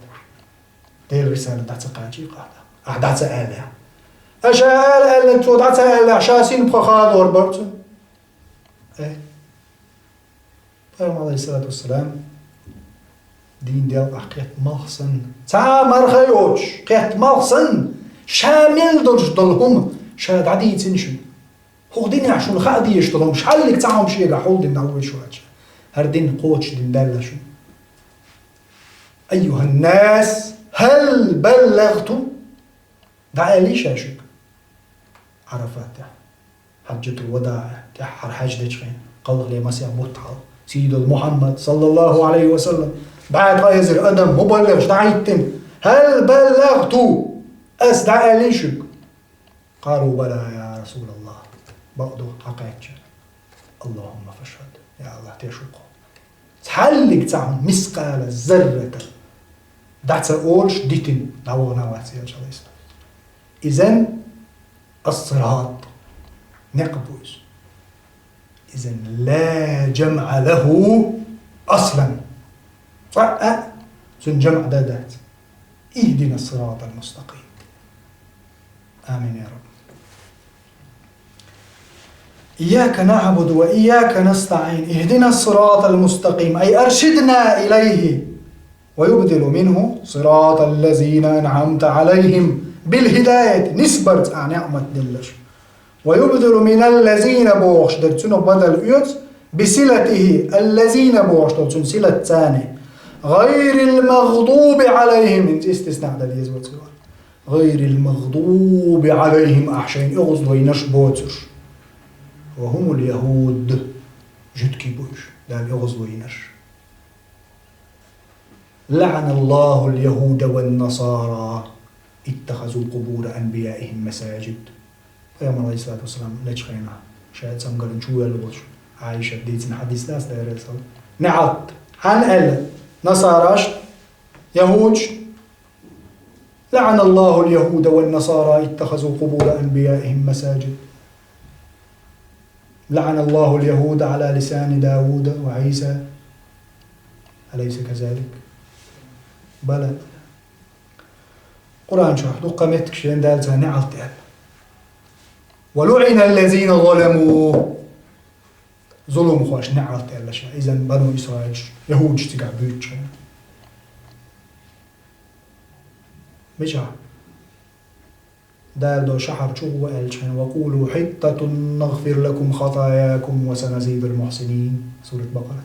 ديال رسالة دعتقاجي قاعدة أحدات سألها أشاء ألا تو دعت سألها شاسين بخخاد وربرتن إيه عليه الصلاة والسلام دين ديال قيت مخصن تا مرخيوش قيت مخصن شامل درج ضلهم شاد عديد سنشن هو دين عشان خادي يشتغلهم شحال لك تعاهم شي قاحول دين نعوي شو هادشي هر دين قوتش دين دالشو. أيها الناس هل بلغتم دعا لي شاشك عرفات حجة الوداع تحر حاج دجخين قال لي مسيح بطحل سيد محمد صلى الله عليه وسلم بعد غيزر أدم مبلغ دعيتن هل بلغت أسدع ليشك قالوا بلى يا رسول الله بعضو حقيقة اللهم فاشهد يا الله تشوقه تحلق تعهم مثقال الذرة that's all ديتن نوغنا واسيا إن شاء الله. إذن الصراط نقبوز إذن لا جمع له أصلا سن جمع دادات اهدنا الصراط المستقيم. آمين يا رب. إياك نعبد وإياك نستعين اهدنا الصراط المستقيم أي أرشدنا إليه ويبدل منه صراط الذين أنعمت عليهم بالهداية نسبرت نعمة دلش ويبدل من الذين بوغش درتسنو بدل يوت بسلته الذين بوغش درتسن سلة تاني غير المغضوب عليهم انت استثناء دل يزوت غير المغضوب عليهم أحشين اغزلوا ينشبوتر وهم اليهود جد كيبوش دال اغزلوا ينش. لعن الله اليهود والنصارى اتخذوا قبور أنبيائهم مساجد. فيوم عليه الصلاة والسلام ليش خينا شاهد سمقل نشوه لبوش عايشة ديتنا حديث ناس دائرة الصلاة نعط عن ال نصاراش يهود. لعن الله اليهود والنصارى اتخذوا قبور أنبيائهم مساجد. لعن الله اليهود على لسان داود وعيسى أليس كذلك؟ بلى. قرآن شرح دقة متك شين دالتها نعط دال. ولعن الذين ظلموا ظلم خوش نعط دال شيء. إذن بنو إسرائيل يهود تقع بيوت بجا دال دو شحر شو ألشان وقولوا حتة نغفر لكم خطاياكم وسنزيد المحسنين. سورة بقرة.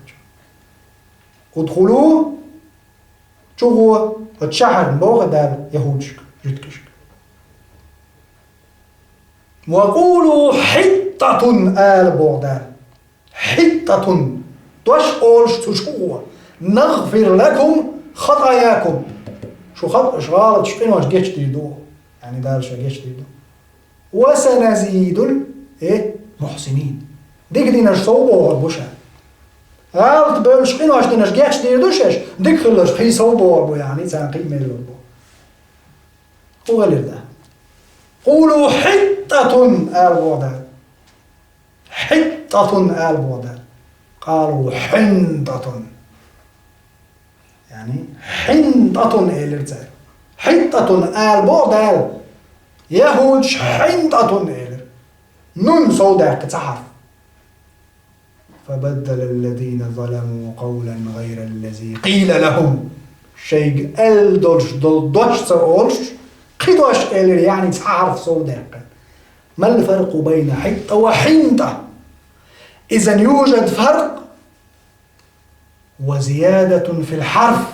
ادخلوا شو هو الشحر بوغ دال يهود جدكش وقولوا حتة آل بوغ دال حتة دوش أولش شو هو نغفر لكم خطاياكم. شو خط شغالة شفين واش جيش تيدو يعني دار شو جيش تيدو وسنزيد محسنين ديك دينا صوبوا بوشا قالت بقول شفين واش دينا جيش تيدو شش ديك خلص في صوبوا يعني تنقي ميلو هو غير ده. قولوا حتة آل بودال حتة آل بودال قالوا حنطة يعني حنطة إلرتال حتة آل بودال يهود حنطة إلر نون صودك تحرف. فبدل الذين ظلموا قولا غير الذي قيل لهم شيء ألدرش دلدش سأولش قدوش إلر يعني تحرف صودك. ما الفرق بين حتة وحنطة؟ إذن يوجد فرق وزيادة في الحرف.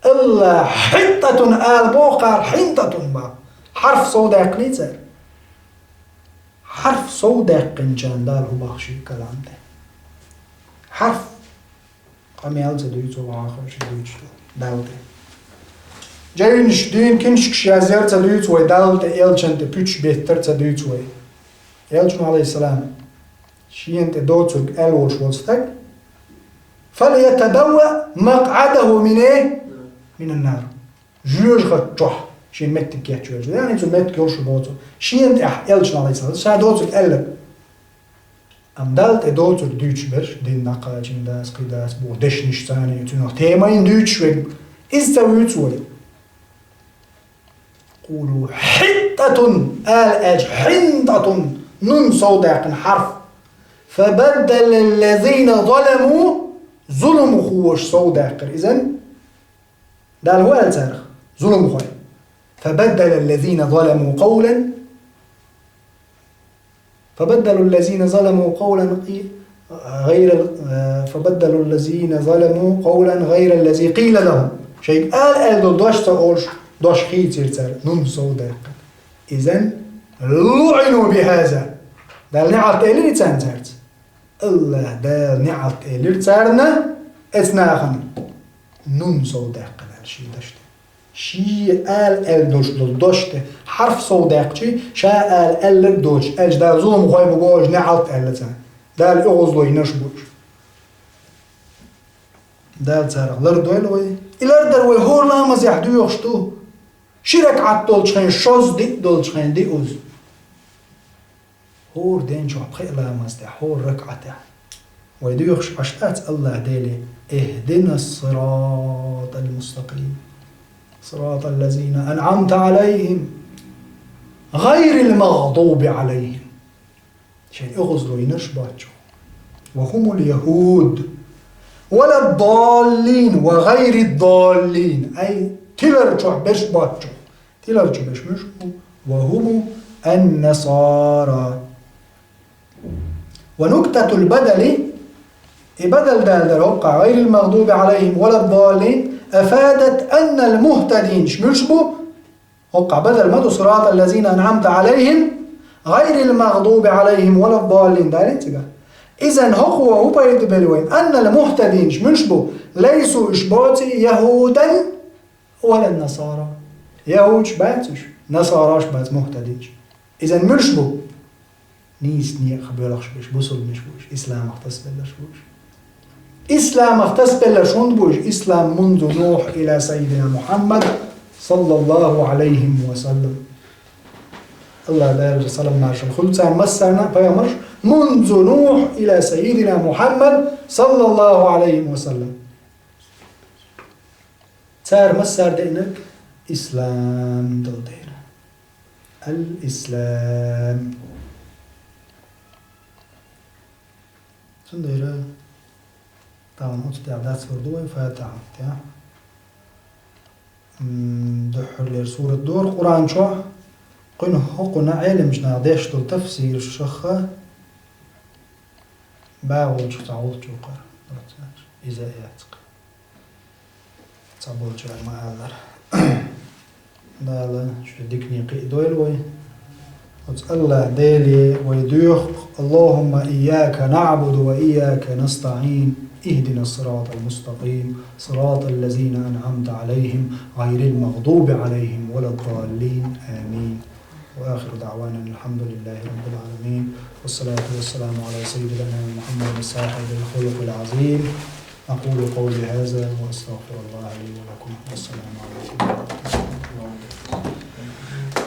إلا حتة آل بوقار حنطة با حرف صودق نيتر حرف صودق كنجان دار هو بخشي كلام ده حرف قميال تدويتو وآخر شدويتو دالته جاينش دين كنش كشيازير تدويتو ودالته إلشان تبيتش بيتر تدويتو إلشان عليه السلام شين تدوتوك ألوش وستك فليتبوأ مقعده من إيه؟ من النار. جوج خطوح شين متك يحتوج يعني تو متك يورش بوتو شين إلشان عليه السلام شا دوتوك ألب أم دالت دوتوك دوتش برش دين ناقا جين داس قيداس بودش نشتاني يتنو تيمين دوتش ويب إستويتو قولوا حتة آل أج حنطة نون صودق حرف فبدل الذين ظلموا ظلموا خوش صودق إذن دال هو الزرخ ظلموا خوي فبدل الذين ظلموا قولا فبدلوا الذين ظلموا قولا غير فبدلوا الذين ظلموا قولا غير الذي قيل لهم شيء آل دوش تقولش دوش خيت يرتر نون صودق إذن لعنوا بهذا دال نعط إلي تنزرت الله دال نعط إلي ترنا إثناخن نون صودق شي دشت شي آل دوش دوشت حرف صودق شي شا آل دوش أج دال ظلم خوي بقوش نعط إلي تن دال اغزلو ينشبوش دال تسارق لردويل وي إلردر وي هور لامز يحدو يخشتو شرك عد دولشخين شوز دي دولشخين دي اوز هور دين شو بخي لامز ده هور ركعته ويدو يخش عشتات الله ديلي اهدنا الصراط المستقيم صراط الذين أنعمت عليهم غير المغضوب عليهم شين اغزلو ينشباتشو وهم اليهود ولا الضالين وغير الضالين أي تلرجع بش باتشو تلرجع بش مشو وهم النصارى ونكتة البدل بدل دال وقع غير المغضوب عليهم ولا الضالين أفادت أن المهتدين شمشبو وقع بدل مدو صراط الذين أنعمت عليهم غير المغضوب عليهم ولا الضالين دارين تقال إذن هو بيد بلوين أن المهتدين شمشبو ليسوا إشباطي يهودا ولا النصارى يهود شباتش نصارى شبات مهتدين إذن مشبو نيس نيق خبيرخش بيش بوصل مشبوش إسلام اختص بلش بوش إسلام اختص بلش بوش إسلام منذ نوح إلى سيدنا محمد صلى الله عليه وسلم الله دار سلام ماشي خلصان مسرنا بيامر منذ نوح إلى سيدنا محمد صلى الله عليه وسلم صار مسار دينك إسلام دلدين الإسلام سنديرة طبعا استعداد سردوه فاتحة دحر لسورة دور قرآن شو قنه قنا علم جنا ديش دول تفسير شخة باول شو تعود جوقر إذا ياتق تعبول شو ما أقدر دالا شو ديكني قي دويل وي الله ديلي ويدوخ اللهم إياك نعبد وإياك نستعين اهدنا الصراط المستقيم صراط الذين أنعمت عليهم غير المغضوب عليهم ولا الضالين آمين وآخر دعوانا الحمد لله رب العالمين والصلاة والسلام على سيدنا محمد الصاحب الخلق العظيم أقول قولي هذا وأستغفر الله لي ولكم والسلام عليكم ورحمة الله وبركاته.